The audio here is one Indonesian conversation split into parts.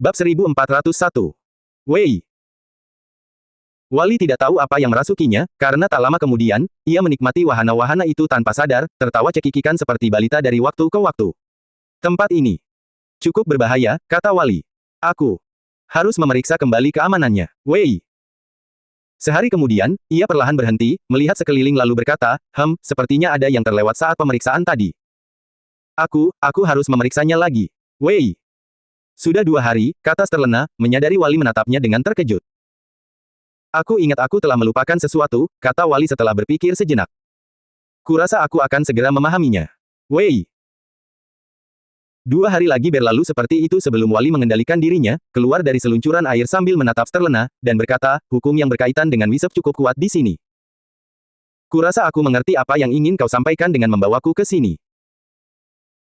Bab 1401. Wei. Wali tidak tahu apa yang merasukinya, karena tak lama kemudian, ia menikmati wahana-wahana itu tanpa sadar, tertawa cekikikan seperti balita dari waktu ke waktu. Tempat ini cukup berbahaya, kata Wali. Aku harus memeriksa kembali keamanannya. Wei. Sehari kemudian, ia perlahan berhenti, melihat sekeliling lalu berkata, sepertinya ada yang terlewat saat pemeriksaan tadi. Aku harus memeriksanya lagi. Wei. Sudah 2 hari, kata terlena, menyadari Wali menatapnya dengan terkejut. Aku ingat aku telah melupakan sesuatu, kata Wali setelah berpikir sejenak. Kurasa aku akan segera memahaminya. Wei. 2 hari lagi berlalu seperti itu sebelum Wali mengendalikan dirinya, keluar dari seluncuran air sambil menatap terlena, dan berkata, hukum yang berkaitan dengan wisep cukup kuat di sini. Kurasa aku mengerti apa yang ingin kau sampaikan dengan membawaku ke sini.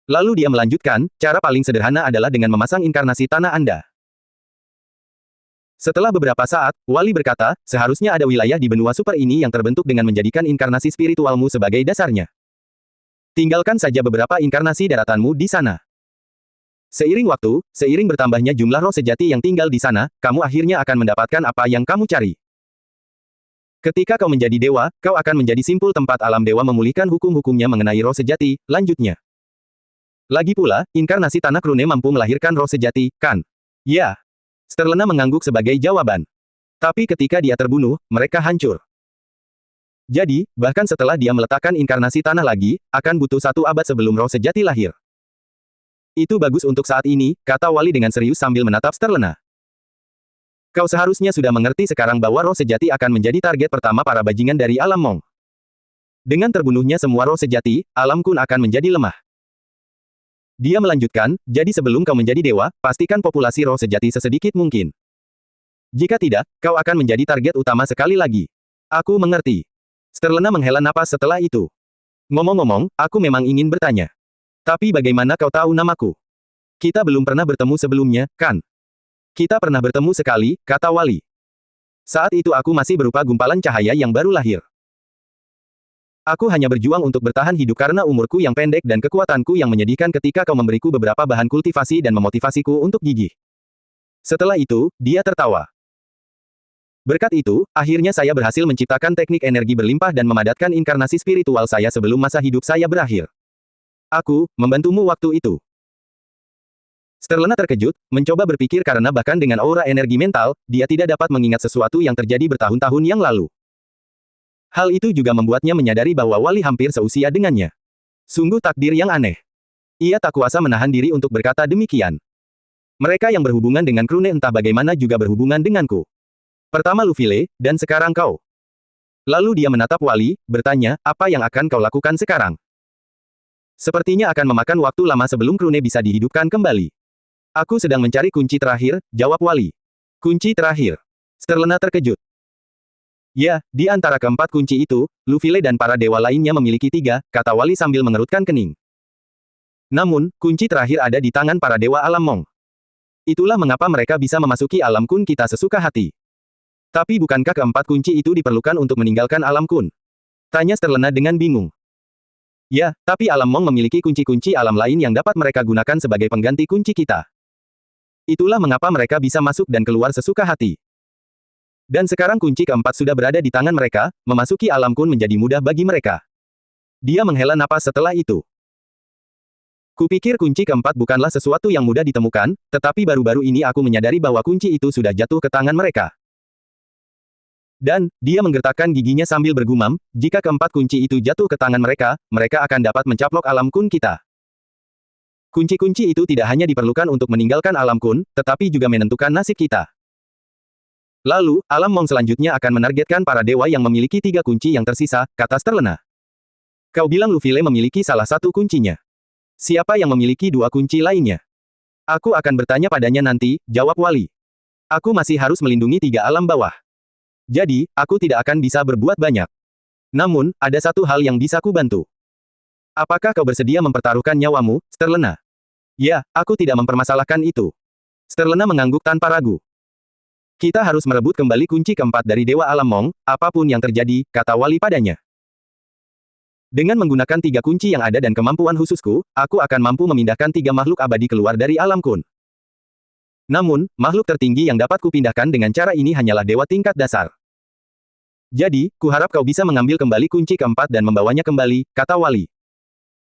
Lalu dia melanjutkan, cara paling sederhana adalah dengan memasang inkarnasi tanah Anda. Setelah beberapa saat, Wali berkata, seharusnya ada wilayah di benua super ini yang terbentuk dengan menjadikan inkarnasi spiritualmu sebagai dasarnya. Tinggalkan saja beberapa inkarnasi daratanmu di sana. Seiring waktu, seiring bertambahnya jumlah roh sejati yang tinggal di sana, kamu akhirnya akan mendapatkan apa yang kamu cari. Ketika kau menjadi dewa, kau akan menjadi simpul tempat alam dewa memulihkan hukum-hukumnya mengenai roh sejati, lanjutnya. Lagi pula, inkarnasi tanah Krune mampu melahirkan roh sejati, kan? Ya. Terlena mengangguk sebagai jawaban. Tapi ketika dia terbunuh, mereka hancur. Jadi, bahkan setelah dia meletakkan inkarnasi tanah lagi, akan butuh 1 abad sebelum roh sejati lahir. Itu bagus untuk saat ini, kata Wali dengan serius sambil menatap terlena. Kau seharusnya sudah mengerti sekarang bahwa roh sejati akan menjadi target pertama para bajingan dari alam Mong. Dengan terbunuhnya semua roh sejati, alam Kun akan menjadi lemah. Dia melanjutkan, jadi sebelum kau menjadi dewa, pastikan populasi roh sejati sesedikit mungkin. Jika tidak, kau akan menjadi target utama sekali lagi. Aku mengerti. Terlena menghela napas setelah itu. Ngomong-ngomong, aku memang ingin bertanya. Tapi bagaimana kau tahu namaku? Kita belum pernah bertemu sebelumnya, kan? Kita pernah bertemu sekali, kata Wali. Saat itu aku masih berupa gumpalan cahaya yang baru lahir. Aku hanya berjuang untuk bertahan hidup karena umurku yang pendek dan kekuatanku yang menyedihkan ketika kau memberiku beberapa bahan kultivasi dan memotivasiku untuk gigih. Setelah itu, dia tertawa. Berkat itu, akhirnya saya berhasil menciptakan teknik energi berlimpah dan memadatkan inkarnasi spiritual saya sebelum masa hidup saya berakhir. Aku, membantumu waktu itu. Terlena terkejut, mencoba berpikir karena bahkan dengan aura energi mental, dia tidak dapat mengingat sesuatu yang terjadi bertahun-tahun yang lalu. Hal itu juga membuatnya menyadari bahwa Wali hampir seusia dengannya. Sungguh takdir yang aneh. Ia tak kuasa menahan diri untuk berkata demikian. Mereka yang berhubungan dengan Krune entah bagaimana juga berhubungan denganku. Pertama Lufile, dan sekarang kau. Lalu dia menatap Wali, bertanya, apa yang akan kau lakukan sekarang? Sepertinya akan memakan waktu lama sebelum Krune bisa dihidupkan kembali. Aku sedang mencari kunci terakhir, jawab Wali. Kunci terakhir. Terlena terkejut. Ya, di antara keempat kunci itu, Lufile dan para dewa lainnya memiliki 3, kata Wali sambil mengerutkan kening. Namun, kunci terakhir ada di tangan para dewa alam Mong. Itulah mengapa mereka bisa memasuki alam Kun kita sesuka hati. Tapi bukankah keempat kunci itu diperlukan untuk meninggalkan alam Kun? Tanya terlena dengan bingung. Ya, tapi alam Mong memiliki kunci-kunci alam lain yang dapat mereka gunakan sebagai pengganti kunci kita. Itulah mengapa mereka bisa masuk dan keluar sesuka hati. Dan sekarang kunci keempat sudah berada di tangan mereka, memasuki alam Kun menjadi mudah bagi mereka. Dia menghela napas setelah itu. Kupikir kunci keempat bukanlah sesuatu yang mudah ditemukan, tetapi baru-baru ini aku menyadari bahwa kunci itu sudah jatuh ke tangan mereka. Dan, dia menggertakkan giginya sambil bergumam, jika keempat kunci itu jatuh ke tangan mereka, mereka akan dapat mencaplok alam Kun kita. Kunci-kunci itu tidak hanya diperlukan untuk meninggalkan alam Kun, tetapi juga menentukan nasib kita. Lalu, alam Mong selanjutnya akan menargetkan para dewa yang memiliki 3 kunci yang tersisa, kata terlena. Kau bilang Lufile memiliki salah satu kuncinya. Siapa yang memiliki 2 kunci lainnya? Aku akan bertanya padanya nanti, jawab Wali. Aku masih harus melindungi 3 alam bawah. Jadi, aku tidak akan bisa berbuat banyak. Namun, ada satu hal yang bisa kubantu. Apakah kau bersedia mempertaruhkan nyawamu, terlena? Ya, aku tidak mempermasalahkan itu. Terlena mengangguk tanpa ragu. Kita harus merebut kembali kunci keempat dari Dewa Alam Mong, apapun yang terjadi, kata Wali padanya. Dengan menggunakan 3 kunci yang ada dan kemampuan khususku, aku akan mampu memindahkan 3 makhluk abadi keluar dari alam Kun. Namun, makhluk tertinggi yang dapat kupindahkan dengan cara ini hanyalah dewa tingkat dasar. Jadi, kuharap kau bisa mengambil kembali kunci keempat dan membawanya kembali, kata Wali.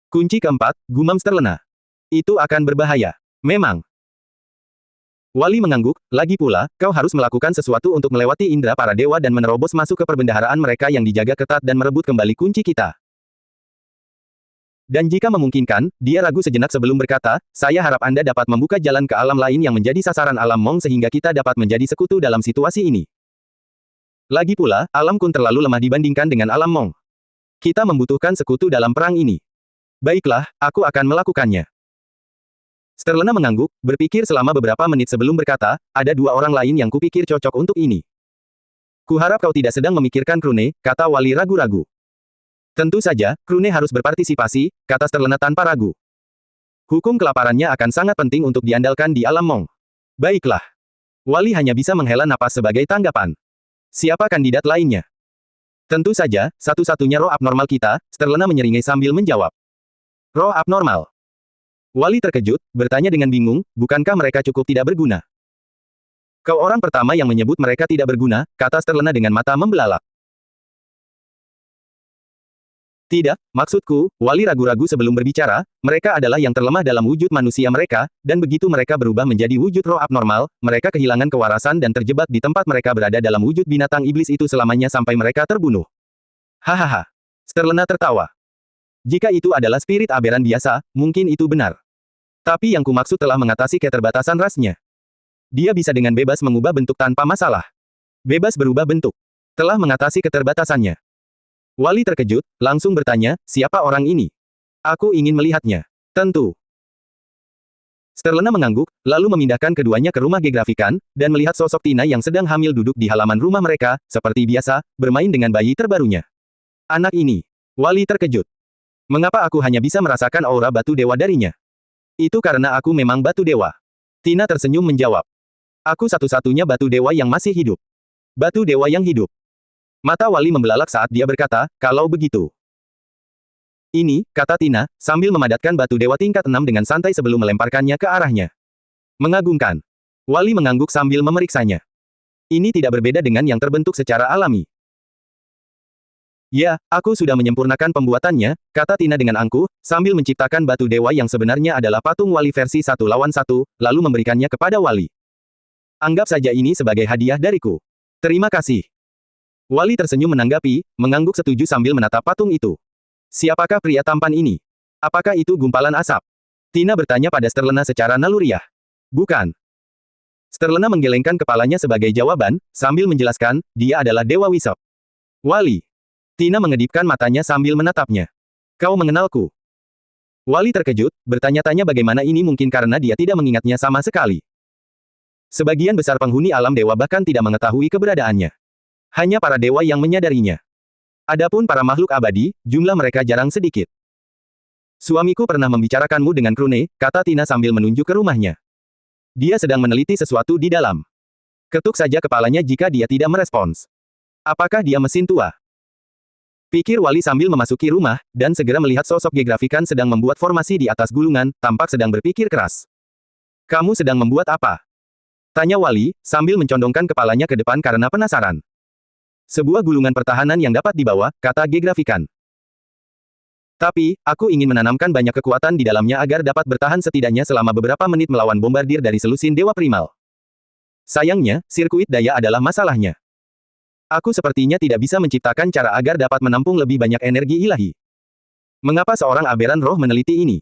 Kunci keempat, gumam Sterlena. Itu akan berbahaya. Memang. Wali mengangguk, lagi pula, kau harus melakukan sesuatu untuk melewati indera para dewa dan menerobos masuk ke perbendaharaan mereka yang dijaga ketat dan merebut kembali kunci kita. Dan jika memungkinkan, dia ragu sejenak sebelum berkata, saya harap Anda dapat membuka jalan ke alam lain yang menjadi sasaran alam Mong sehingga kita dapat menjadi sekutu dalam situasi ini. Lagi pula, alam Kun terlalu lemah dibandingkan dengan alam Mong. Kita membutuhkan sekutu dalam perang ini. Baiklah, aku akan melakukannya. Sterlena mengangguk, berpikir selama beberapa menit sebelum berkata, ada dua orang lain yang kupikir cocok untuk ini. Kuharap kau tidak sedang memikirkan Krune, kata Wali ragu-ragu. Tentu saja, Krune harus berpartisipasi, kata Sterlena tanpa ragu. Hukum kelaparannya akan sangat penting untuk diandalkan di alam Mong. Baiklah. Wali hanya bisa menghela napas sebagai tanggapan. Siapa kandidat lainnya? Tentu saja, satu-satunya roh abnormal kita, Sterlena menyeringai sambil menjawab. Roh abnormal. Wali terkejut, bertanya dengan bingung, bukankah mereka cukup tidak berguna? Kau orang pertama yang menyebut mereka tidak berguna, kata Sterlena dengan mata membelalak. Tidak, maksudku, Wali ragu-ragu sebelum berbicara, mereka adalah yang terlemah dalam wujud manusia mereka, dan begitu mereka berubah menjadi wujud roh abnormal, mereka kehilangan kewarasan dan terjebak di tempat mereka berada dalam wujud binatang iblis itu selamanya sampai mereka terbunuh. Hahaha. Sterlena tertawa. Jika itu adalah spirit aberran biasa, mungkin itu benar. Tapi yang kumaksud telah mengatasi keterbatasan rasnya. Dia bisa dengan bebas mengubah bentuk tanpa masalah. Bebas berubah bentuk. Telah mengatasi keterbatasannya. Wali terkejut, langsung bertanya, siapa orang ini? Aku ingin melihatnya. Tentu. Sterlena mengangguk, lalu memindahkan keduanya ke rumah Gegrafikan, dan melihat sosok Tina yang sedang hamil duduk di halaman rumah mereka, seperti biasa, bermain dengan bayi terbarunya. Anak ini. Wali terkejut. Mengapa aku hanya bisa merasakan aura batu dewa darinya? Itu karena aku memang batu dewa. Tina tersenyum menjawab. Aku satu-satunya batu dewa yang masih hidup. Batu dewa yang hidup. Mata Wali membelalak saat dia berkata, kalau begitu. Ini, kata Tina, sambil memadatkan batu dewa tingkat 6 dengan santai sebelum melemparkannya ke arahnya. Mengagumkan. Wali mengangguk sambil memeriksanya. Ini tidak berbeda dengan yang terbentuk secara alami. Ya, aku sudah menyempurnakan pembuatannya, kata Tina dengan angkuh, sambil menciptakan batu dewa yang sebenarnya adalah patung Wali versi 1 lawan 1, lalu memberikannya kepada Wali. Anggap saja ini sebagai hadiah dariku. Terima kasih. Wali tersenyum menanggapi, mengangguk setuju sambil menatap patung itu. Siapakah pria tampan ini? Apakah itu gumpalan asap? Tina bertanya pada Sterlena secara naluriah. Bukan. Sterlena menggelengkan kepalanya sebagai jawaban, sambil menjelaskan, dia adalah Dewa Wisop. Wali. Tina mengedipkan matanya sambil menatapnya. Kau mengenalku? Wali terkejut, bertanya-tanya bagaimana ini mungkin karena dia tidak mengingatnya sama sekali. Sebagian besar penghuni alam dewa bahkan tidak mengetahui keberadaannya. Hanya para dewa yang menyadarinya. Adapun para makhluk abadi, jumlah mereka jarang sedikit. Suamiku pernah membicarakanmu dengan Krune, kata Tina sambil menunjuk ke rumahnya. Dia sedang meneliti sesuatu di dalam. Ketuk saja kepalanya jika dia tidak merespons. Apakah dia mesin tua? Pikir Wali sambil memasuki rumah, dan segera melihat sosok Gegrafikan sedang membuat formasi di atas gulungan, tampak sedang berpikir keras. Kamu sedang membuat apa? Tanya Wali, sambil mencondongkan kepalanya ke depan karena penasaran. Sebuah gulungan pertahanan yang dapat dibawa, kata Gegrafikan. Tapi, aku ingin menanamkan banyak kekuatan di dalamnya agar dapat bertahan setidaknya selama beberapa menit melawan bombardir dari selusin Dewa Primal. Sayangnya, sirkuit daya adalah masalahnya. Aku sepertinya tidak bisa menciptakan cara agar dapat menampung lebih banyak energi ilahi. Mengapa seorang aberran roh meneliti ini?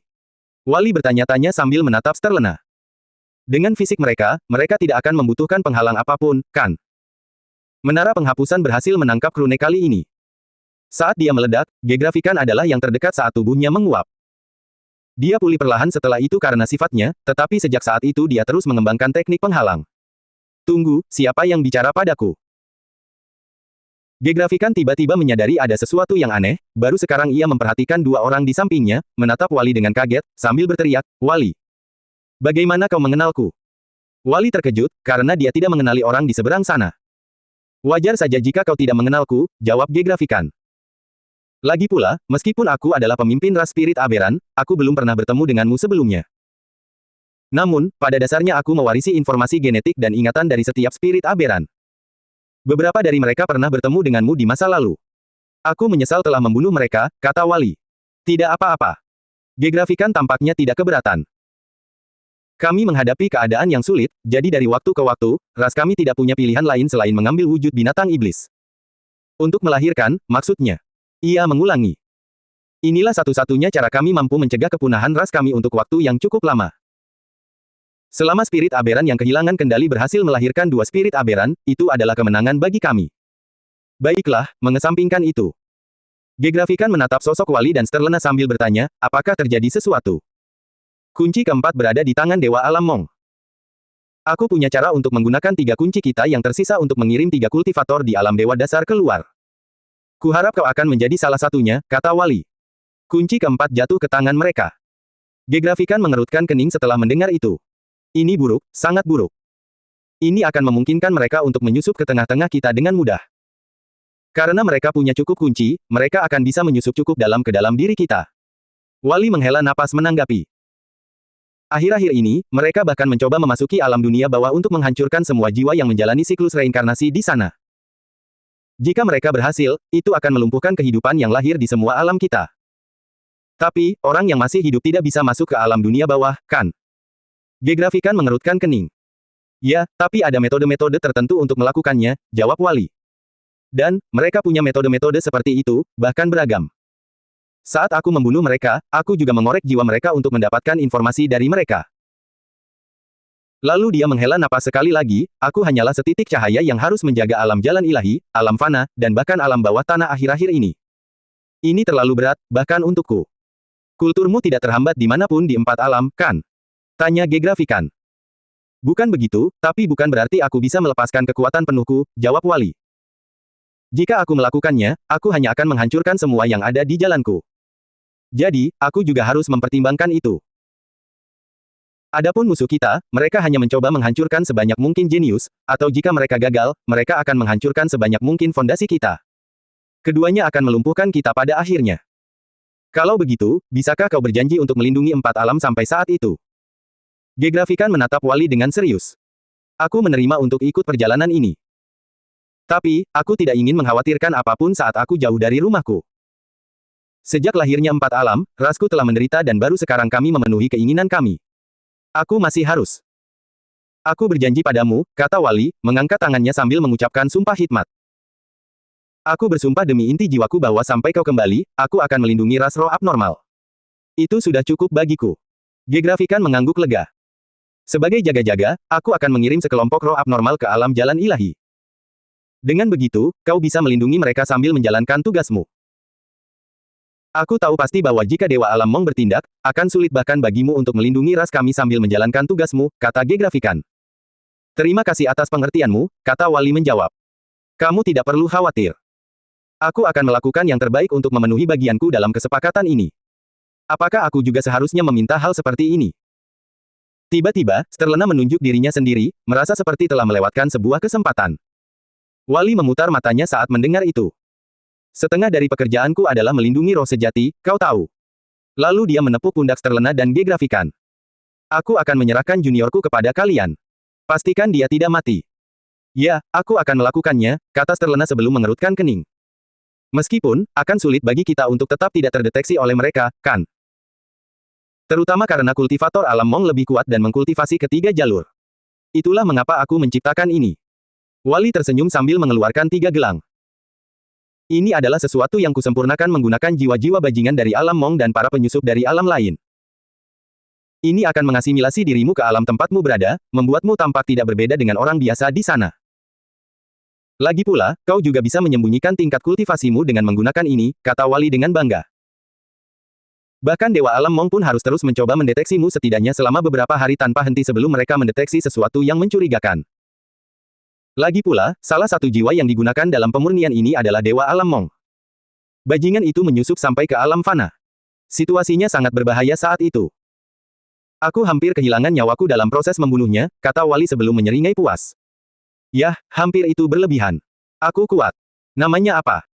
Wali bertanya-tanya sambil menatap Sterlena. Dengan fisik mereka, mereka tidak akan membutuhkan penghalang apapun, kan? Menara penghapusan berhasil menangkap Krune kali ini. Saat dia meledak, Gegrafikan adalah yang terdekat saat tubuhnya menguap. Dia pulih perlahan setelah itu karena sifatnya, tetapi sejak saat itu dia terus mengembangkan teknik penghalang. Tunggu, siapa yang bicara padaku? Gegrafikan tiba-tiba menyadari ada sesuatu yang aneh, baru sekarang ia memperhatikan dua orang di sampingnya, menatap Wali dengan kaget, sambil berteriak, Wali. Bagaimana kau mengenalku? Wali terkejut, karena dia tidak mengenali orang di seberang sana. Wajar saja jika kau tidak mengenalku, jawab Gegrafikan. Lagi pula, meskipun aku adalah pemimpin ras spirit aberran, aku belum pernah bertemu denganmu sebelumnya. Namun, pada dasarnya aku mewarisi informasi genetik dan ingatan dari setiap spirit aberran. Beberapa dari mereka pernah bertemu denganmu di masa lalu. Aku menyesal telah membunuh mereka, kata Wali. Tidak apa-apa. Gegrafikan tampaknya tidak keberatan. Kami menghadapi keadaan yang sulit, jadi dari waktu ke waktu, ras kami tidak punya pilihan lain selain mengambil wujud binatang iblis. Untuk melahirkan, maksudnya. Ia mengulangi. Inilah satu-satunya cara kami mampu mencegah kepunahan ras kami untuk waktu yang cukup lama. Selama spirit aberran yang kehilangan kendali berhasil melahirkan dua spirit aberran, itu adalah kemenangan bagi kami. Baiklah, mengesampingkan itu. Gegrafikan menatap sosok Wali dan Sterlena sambil bertanya, apakah terjadi sesuatu? Kunci keempat berada di tangan Dewa Alam Mong. Aku punya cara untuk menggunakan 3 kunci kita yang tersisa untuk mengirim 3 kultivator di alam dewa dasar keluar. Kuharap kau akan menjadi salah satunya, kata Wali. Kunci keempat jatuh ke tangan mereka. Gegrafikan mengerutkan kening setelah mendengar itu. Ini buruk, sangat buruk. Ini akan memungkinkan mereka untuk menyusup ke tengah-tengah kita dengan mudah. Karena mereka punya cukup kunci, mereka akan bisa menyusup cukup dalam ke dalam diri kita. Wali menghela napas menanggapi. Akhir-akhir ini, mereka bahkan mencoba memasuki alam dunia bawah untuk menghancurkan semua jiwa yang menjalani siklus reinkarnasi di sana. Jika mereka berhasil, itu akan melumpuhkan kehidupan yang lahir di semua alam kita. Tapi, orang yang masih hidup tidak bisa masuk ke alam dunia bawah, kan? Gegrafikan mengerutkan kening. Ya, tapi ada metode-metode tertentu untuk melakukannya, jawab Wali. Dan, mereka punya metode-metode seperti itu, bahkan beragam. Saat aku membunuh mereka, aku juga mengorek jiwa mereka untuk mendapatkan informasi dari mereka. Lalu dia menghela napas sekali lagi, aku hanyalah setitik cahaya yang harus menjaga alam jalan ilahi, alam fana, dan bahkan alam bawah tanah akhir-akhir ini. Ini terlalu berat, bahkan untukku. Kulturmu tidak terhambat dimanapun di 4 alam, kan? Tanya Gegrafikan. Bukan begitu, tapi bukan berarti aku bisa melepaskan kekuatan penuhku, jawab Wali. Jika aku melakukannya, aku hanya akan menghancurkan semua yang ada di jalanku. Jadi, aku juga harus mempertimbangkan itu. Adapun musuh kita, mereka hanya mencoba menghancurkan sebanyak mungkin jenius, atau jika mereka gagal, mereka akan menghancurkan sebanyak mungkin fondasi kita. Keduanya akan melumpuhkan kita pada akhirnya. Kalau begitu, bisakah kau berjanji untuk melindungi 4 alam sampai saat itu? Gegrafikan menatap Wali dengan serius. Aku menerima untuk ikut perjalanan ini. Tapi, aku tidak ingin mengkhawatirkan apapun saat aku jauh dari rumahku. Sejak lahirnya 4 alam, rasku telah menderita dan baru sekarang kami memenuhi keinginan kami. Aku masih harus. Aku berjanji padamu, kata Wali, mengangkat tangannya sambil mengucapkan sumpah hikmat. Aku bersumpah demi inti jiwaku bahwa sampai kau kembali, aku akan melindungi ras roh abnormal. Itu sudah cukup bagiku. Gegrafikan mengangguk lega. Sebagai jaga-jaga, aku akan mengirim sekelompok roh abnormal ke alam jalan ilahi. Dengan begitu, kau bisa melindungi mereka sambil menjalankan tugasmu. Aku tahu pasti bahwa jika Dewa Alam Mong bertindak, akan sulit bahkan bagimu untuk melindungi ras kami sambil menjalankan tugasmu, kata Gegrafikan. Terima kasih atas pengertianmu, kata Wali menjawab. Kamu tidak perlu khawatir. Aku akan melakukan yang terbaik untuk memenuhi bagianku dalam kesepakatan ini. Apakah aku juga seharusnya meminta hal seperti ini? Tiba-tiba, Sterlena menunjuk dirinya sendiri, merasa seperti telah melewatkan sebuah kesempatan. Wali memutar matanya saat mendengar itu. Setengah dari pekerjaanku adalah melindungi roh sejati, kau tahu. Lalu dia menepuk pundak Sterlena dan Gegrafikan. Aku akan menyerahkan juniorku kepada kalian. Pastikan dia tidak mati. Ya, aku akan melakukannya, kata Sterlena sebelum mengerutkan kening. Meskipun, akan sulit bagi kita untuk tetap tidak terdeteksi oleh mereka, kan? Terutama karena kultivator alam Mong lebih kuat dan mengkultivasi ketiga jalur. Itulah mengapa aku menciptakan ini. Wali tersenyum sambil mengeluarkan 3 gelang. Ini adalah sesuatu yang kusempurnakan menggunakan jiwa-jiwa bajingan dari alam Mong dan para penyusup dari alam lain. Ini akan mengasimilasi dirimu ke alam tempatmu berada, membuatmu tampak tidak berbeda dengan orang biasa di sana. Lagi pula, kau juga bisa menyembunyikan tingkat kultivasimu dengan menggunakan ini, kata Wali dengan bangga. Bahkan Dewa Alam Mong pun harus terus mencoba mendeteksimu setidaknya selama beberapa hari tanpa henti sebelum mereka mendeteksi sesuatu yang mencurigakan. Lagi pula, salah satu jiwa yang digunakan dalam pemurnian ini adalah Dewa Alam Mong. Bajingan itu menyusup sampai ke alam fana. Situasinya sangat berbahaya saat itu. Aku hampir kehilangan nyawaku dalam proses membunuhnya, kata Wali sebelum menyeringai puas. Yah, hampir itu berlebihan. Aku kuat. Namanya apa?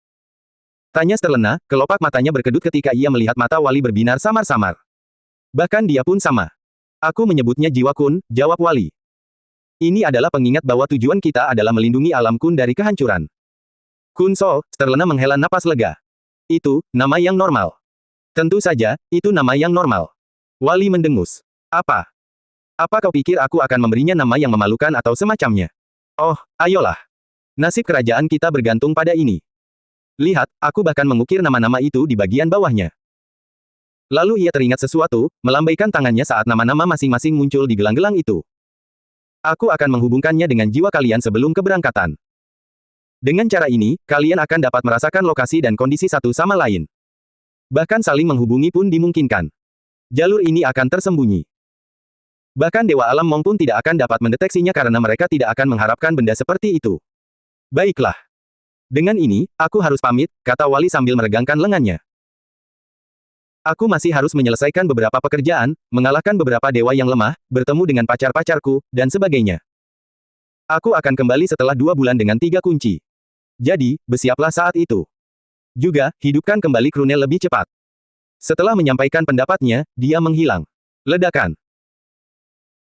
Tanya Sterlena, kelopak matanya berkedut ketika ia melihat mata Wali berbinar samar-samar. Bahkan dia pun sama. Aku menyebutnya jiwa Kun, jawab Wali. Ini adalah pengingat bahwa tujuan kita adalah melindungi alam Kun dari kehancuran. Kun So, terlena menghela napas lega. Itu, nama yang normal. Tentu saja, itu nama yang normal. Wali mendengus. Apa? Apa kau pikir aku akan memberinya nama yang memalukan atau semacamnya? Oh, ayolah. Nasib kerajaan kita bergantung pada ini. Lihat, aku bahkan mengukir nama-nama itu di bagian bawahnya. Lalu ia teringat sesuatu, melambaikan tangannya saat nama-nama masing-masing muncul di gelang-gelang itu. Aku akan menghubungkannya dengan jiwa kalian sebelum keberangkatan. Dengan cara ini, kalian akan dapat merasakan lokasi dan kondisi satu sama lain. Bahkan saling menghubungi pun dimungkinkan. Jalur ini akan tersembunyi. Bahkan Dewa Alam Mong pun tidak akan dapat mendeteksinya karena mereka tidak akan mengharapkan benda seperti itu. Baiklah. Dengan ini, aku harus pamit, kata Wali sambil meregangkan lengannya. Aku masih harus menyelesaikan beberapa pekerjaan, mengalahkan beberapa dewa yang lemah, bertemu dengan pacar-pacarku, dan sebagainya. Aku akan kembali setelah 2 bulan dengan 3 kunci. Jadi, bersiaplah saat itu. Juga, hidupkan kembali Krune lebih cepat. Setelah menyampaikan pendapatnya, dia menghilang. Ledakan.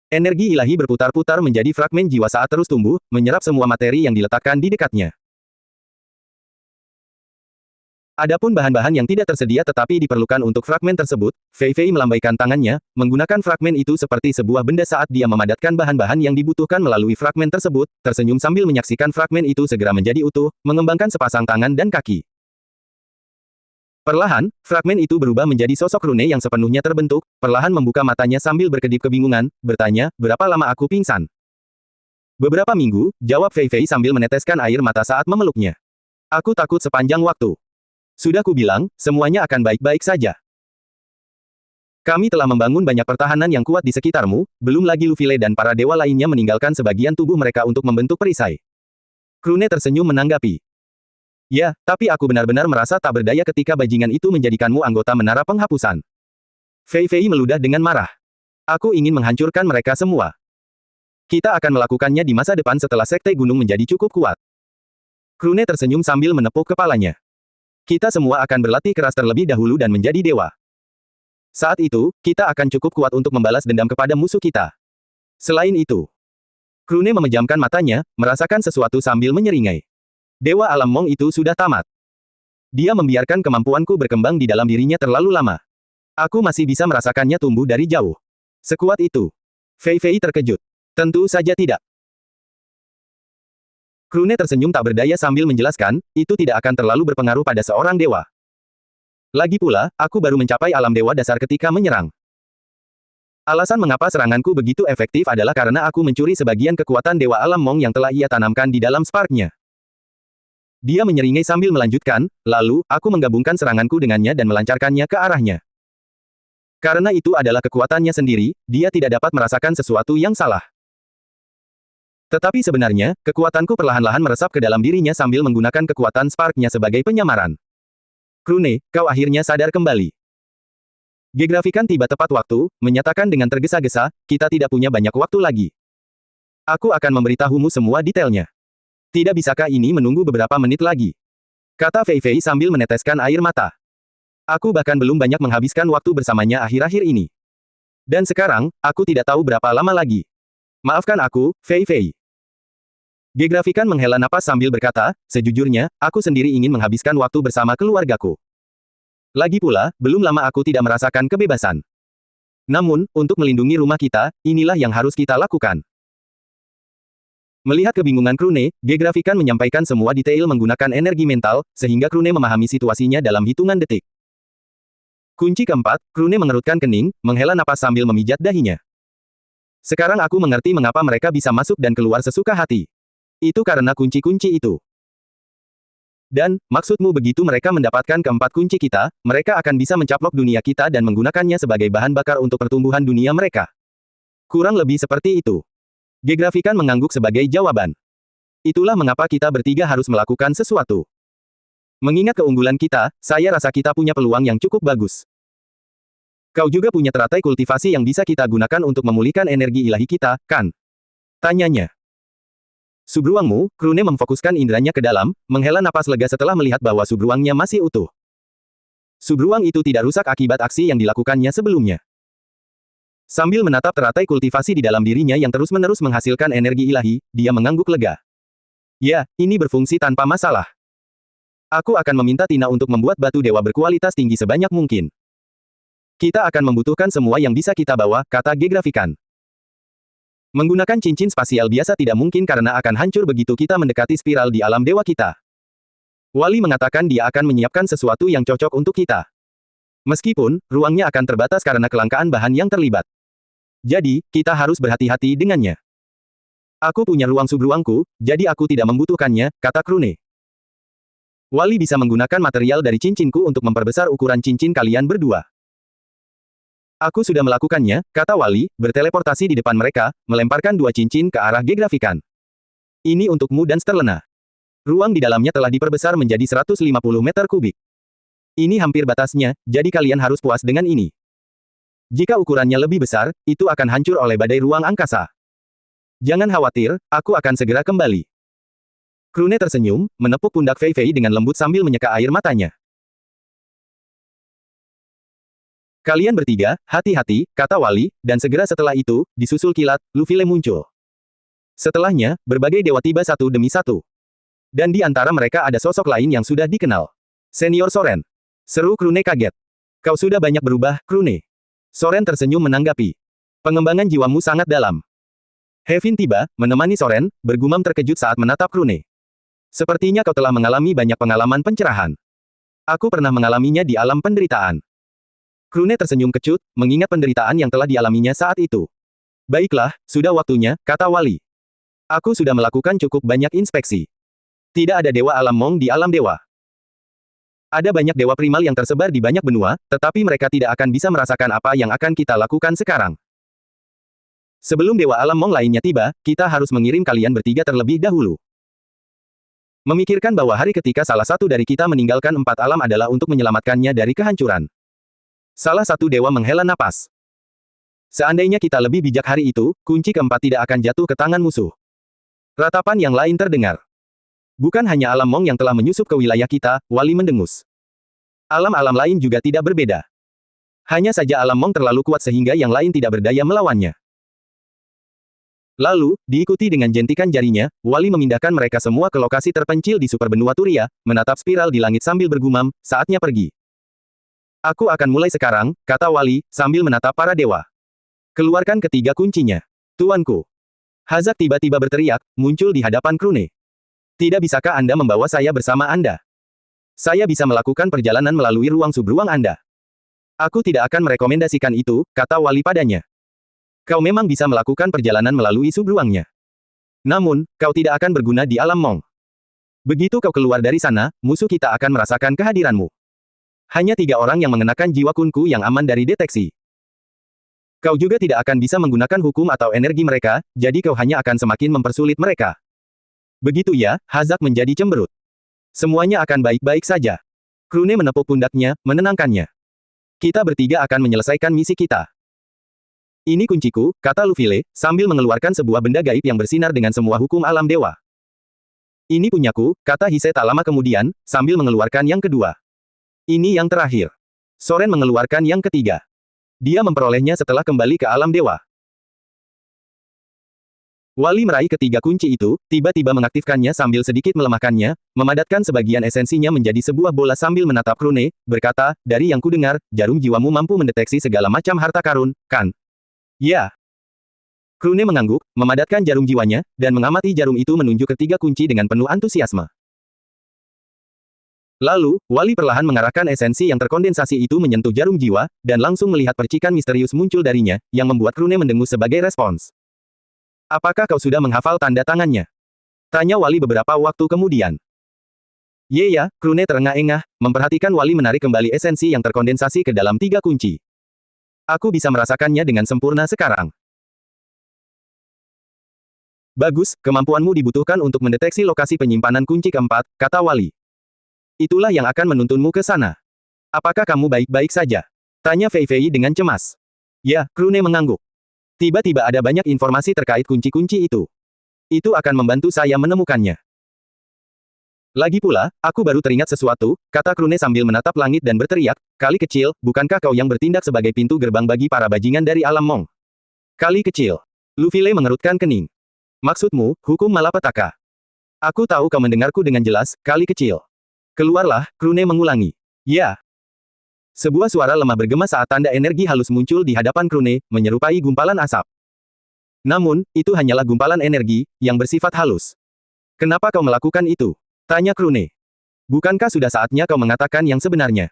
Energi ilahi berputar-putar menjadi fragmen jiwa saat terus tumbuh, menyerap semua materi yang diletakkan di dekatnya. Adapun bahan-bahan yang tidak tersedia tetapi diperlukan untuk fragmen tersebut, Fei Fei melambaikan tangannya, menggunakan fragmen itu seperti sebuah benda saat dia memadatkan bahan-bahan yang dibutuhkan melalui fragmen tersebut, tersenyum sambil menyaksikan fragmen itu segera menjadi utuh, mengembangkan sepasang tangan dan kaki. Perlahan, fragmen itu berubah menjadi sosok Rune yang sepenuhnya terbentuk, perlahan membuka matanya sambil berkedip kebingungan, bertanya, berapa lama aku pingsan? Beberapa minggu, jawab Fei Fei sambil meneteskan air mata saat memeluknya. Aku takut sepanjang waktu. Sudah kubilang, semuanya akan baik-baik saja. Kami telah membangun banyak pertahanan yang kuat di sekitarmu, belum lagi Lufile dan para dewa lainnya meninggalkan sebagian tubuh mereka untuk membentuk perisai. Krune tersenyum menanggapi. Ya, tapi aku benar-benar merasa tak berdaya ketika bajingan itu menjadikanmu anggota menara penghapusan. Fei Fei meludah dengan marah. Aku ingin menghancurkan mereka semua. Kita akan melakukannya di masa depan setelah Sekte Gunung menjadi cukup kuat. Krune tersenyum sambil menepuk kepalanya. Kita semua akan berlatih keras terlebih dahulu dan menjadi dewa. Saat itu, kita akan cukup kuat untuk membalas dendam kepada musuh kita. Selain itu, Krune memejamkan matanya, merasakan sesuatu sambil menyeringai. Dewa Alam Mong itu sudah tamat. Dia membiarkan kemampuanku berkembang di dalam dirinya terlalu lama. Aku masih bisa merasakannya tumbuh dari jauh. Sekuat itu. Fei Fei terkejut. Tentu saja tidak. Krune tersenyum tak berdaya sambil menjelaskan, itu tidak akan terlalu berpengaruh pada seorang dewa. Lagi pula, aku baru mencapai alam dewa dasar ketika menyerang. Alasan mengapa seranganku begitu efektif adalah karena aku mencuri sebagian kekuatan Dewa Alam Mong yang telah ia tanamkan di dalam sparknya. Dia menyeringai sambil melanjutkan, lalu, aku menggabungkan seranganku dengannya dan melancarkannya ke arahnya. Karena itu adalah kekuatannya sendiri, dia tidak dapat merasakan sesuatu yang salah. Tetapi sebenarnya, kekuatanku perlahan-lahan meresap ke dalam dirinya sambil menggunakan kekuatan sparknya sebagai penyamaran. Krune, kau akhirnya sadar kembali. Gegrafikan tiba tepat waktu, menyatakan dengan tergesa-gesa, kita tidak punya banyak waktu lagi. Aku akan memberitahumu semua detailnya. Tidak bisakah ini menunggu beberapa menit lagi? Kata Fei Fei sambil meneteskan air mata. Aku bahkan belum banyak menghabiskan waktu bersamanya akhir-akhir ini. Dan sekarang, aku tidak tahu berapa lama lagi. Maafkan aku, Fei Fei. Gegrafikan menghela napas sambil berkata, sejujurnya, aku sendiri ingin menghabiskan waktu bersama keluargaku. Lagi pula, belum lama aku tidak merasakan kebebasan. Namun, untuk melindungi rumah kita, inilah yang harus kita lakukan. Melihat kebingungan Krune, Gegrafikan menyampaikan semua detail menggunakan energi mental, sehingga Krune memahami situasinya dalam hitungan detik. Kunci keempat, Krune mengerutkan kening, menghela napas sambil memijat dahinya. Sekarang aku mengerti mengapa mereka bisa masuk dan keluar sesuka hati. Itu karena kunci-kunci itu. Dan, maksudmu begitu mereka mendapatkan keempat kunci kita, mereka akan bisa mencaplok dunia kita dan menggunakannya sebagai bahan bakar untuk pertumbuhan dunia mereka. Kurang lebih seperti itu. Gegrafikan mengangguk sebagai jawaban. Itulah mengapa kita bertiga harus melakukan sesuatu. Mengingat keunggulan kita, saya rasa kita punya peluang yang cukup bagus. Kau juga punya teratai kultivasi yang bisa kita gunakan untuk memulihkan energi ilahi kita, kan? Tanyanya. Subruangmu, Krune memfokuskan inderanya ke dalam, menghela napas lega setelah melihat bahwa subruangnya masih utuh. Subruang itu tidak rusak akibat aksi yang dilakukannya sebelumnya. Sambil menatap teratai kultivasi di dalam dirinya yang terus-menerus menghasilkan energi ilahi, dia mengangguk lega. Ya, ini berfungsi tanpa masalah. Aku akan meminta Tina untuk membuat batu dewa berkualitas tinggi sebanyak mungkin. Kita akan membutuhkan semua yang bisa kita bawa, kata Gegrafikan. Menggunakan cincin spasial biasa tidak mungkin karena akan hancur begitu kita mendekati spiral di alam dewa kita. Wali mengatakan dia akan menyiapkan sesuatu yang cocok untuk kita. Meskipun, ruangnya akan terbatas karena kelangkaan bahan yang terlibat. Jadi, kita harus berhati-hati dengannya. Aku punya ruang subruangku, jadi aku tidak membutuhkannya, kata Krune. Wali bisa menggunakan material dari cincinku untuk memperbesar ukuran cincin kalian berdua. Aku sudah melakukannya, kata Wali, berteleportasi di depan mereka, melemparkan 2 cincin ke arah Gegrafikan. Ini untukmu dan Sterlena. Ruang di dalamnya telah diperbesar menjadi 150 meter kubik. Ini hampir batasnya, jadi kalian harus puas dengan ini. Jika ukurannya lebih besar, itu akan hancur oleh badai ruang angkasa. Jangan khawatir, aku akan segera kembali. Krune tersenyum, menepuk pundak Fei Fei dengan lembut sambil menyeka air matanya. Kalian bertiga, hati-hati, kata Wali, dan segera setelah itu, disusul kilat, Lufile muncul. Setelahnya, berbagai dewa tiba satu demi satu. Dan di antara mereka ada sosok lain yang sudah dikenal. Senior Soren. Seru Krune kaget. Kau sudah banyak berubah, Krune. Soren tersenyum menanggapi. Pengembangan jiwamu sangat dalam. Hevin tiba, menemani Soren, bergumam terkejut saat menatap Krune. Sepertinya kau telah mengalami banyak pengalaman pencerahan. Aku pernah mengalaminya di alam penderitaan. Krune tersenyum kecut, mengingat penderitaan yang telah dialaminya saat itu. Baiklah, sudah waktunya, kata Wali. Aku sudah melakukan cukup banyak inspeksi. Tidak ada dewa alam Mong di alam dewa. Ada banyak dewa primal yang tersebar di banyak benua, tetapi mereka tidak akan bisa merasakan apa yang akan kita lakukan sekarang. Sebelum dewa alam Mong lainnya tiba, kita harus mengirim kalian bertiga terlebih dahulu. Memikirkan bahwa hari ketika salah satu dari kita meninggalkan 4 alam adalah untuk menyelamatkannya dari kehancuran. Salah satu dewa menghela napas. Seandainya kita lebih bijak hari itu, kunci keempat tidak akan jatuh ke tangan musuh. Ratapan yang lain terdengar. Bukan hanya alam Mong yang telah menyusup ke wilayah kita, Wali mendengus. Alam-alam lain juga tidak berbeda. Hanya saja alam Mong terlalu kuat sehingga yang lain tidak berdaya melawannya. Lalu, diikuti dengan jentikan jarinya, Wali memindahkan mereka semua ke lokasi terpencil di superbenua Turia, menatap spiral di langit sambil bergumam, saatnya pergi. Aku akan mulai sekarang, kata Wali, sambil menatap para dewa. Keluarkan ketiga kuncinya. Tuanku. Hazak tiba-tiba berteriak, muncul di hadapan Krune. Tidak bisakah Anda membawa saya bersama Anda? Saya bisa melakukan perjalanan melalui ruang subruang Anda. Aku tidak akan merekomendasikan itu, kata Wali padanya. Kau memang bisa melakukan perjalanan melalui subruangnya. Namun, kau tidak akan berguna di alam Mong. Begitu kau keluar dari sana, musuh kita akan merasakan kehadiranmu. Hanya 3 orang yang mengenakan jiwa kunku yang aman dari deteksi. Kau juga tidak akan bisa menggunakan hukum atau energi mereka, jadi kau hanya akan semakin mempersulit mereka. Begitu ya, Hazak menjadi cemberut. Semuanya akan baik-baik saja. Krune menepuk pundaknya, menenangkannya. Kita bertiga akan menyelesaikan misi kita. Ini kunciku, kata Lufile, sambil mengeluarkan sebuah benda gaib yang bersinar dengan semua hukum alam dewa. Ini punyaku, kata Hise tak lama kemudian, sambil mengeluarkan yang kedua. Ini yang terakhir. Soren mengeluarkan yang ketiga. Dia memperolehnya setelah kembali ke alam dewa. Wali meraih ketiga kunci itu, tiba-tiba mengaktifkannya sambil sedikit melemahkannya, memadatkan sebagian esensinya menjadi sebuah bola sambil menatap Krune, berkata, dari yang kudengar, jarum jiwamu mampu mendeteksi segala macam harta karun, kan? Ya. Krune mengangguk, memadatkan jarum jiwanya, dan mengamati jarum itu menunjuk ketiga kunci dengan penuh antusiasme. Lalu, Wali perlahan mengarahkan esensi yang terkondensasi itu menyentuh jarum jiwa, dan langsung melihat percikan misterius muncul darinya, yang membuat Krune mendengus sebagai respons. Apakah kau sudah menghafal tanda tangannya? Tanya Wali beberapa waktu kemudian. Ya, Krune terengah-engah, memperhatikan Wali menarik kembali esensi yang terkondensasi ke dalam 3 kunci. Aku bisa merasakannya dengan sempurna sekarang. Bagus, kemampuanmu dibutuhkan untuk mendeteksi lokasi penyimpanan kunci keempat, kata Wali. Itulah yang akan menuntunmu ke sana. Apakah kamu baik-baik saja? Tanya Fei Fei dengan cemas. Ya, Krune mengangguk. Tiba-tiba ada banyak informasi terkait kunci-kunci itu. Itu akan membantu saya menemukannya. Lagi pula, aku baru teringat sesuatu, kata Krune sambil menatap langit dan berteriak, kali kecil, bukankah kau yang bertindak sebagai pintu gerbang bagi para bajingan dari alam Mong? Kali kecil. Luffy mengerutkan kening. Maksudmu, hukum malapetaka? Aku tahu kau mendengarku dengan jelas, kali kecil. Keluarlah, Krune mengulangi. Ya. Sebuah suara lemah bergema saat tanda energi halus muncul di hadapan Krune, menyerupai gumpalan asap. Namun, itu hanyalah gumpalan energi, yang bersifat halus. Kenapa kau melakukan itu? Tanya Krune. Bukankah sudah saatnya kau mengatakan yang sebenarnya?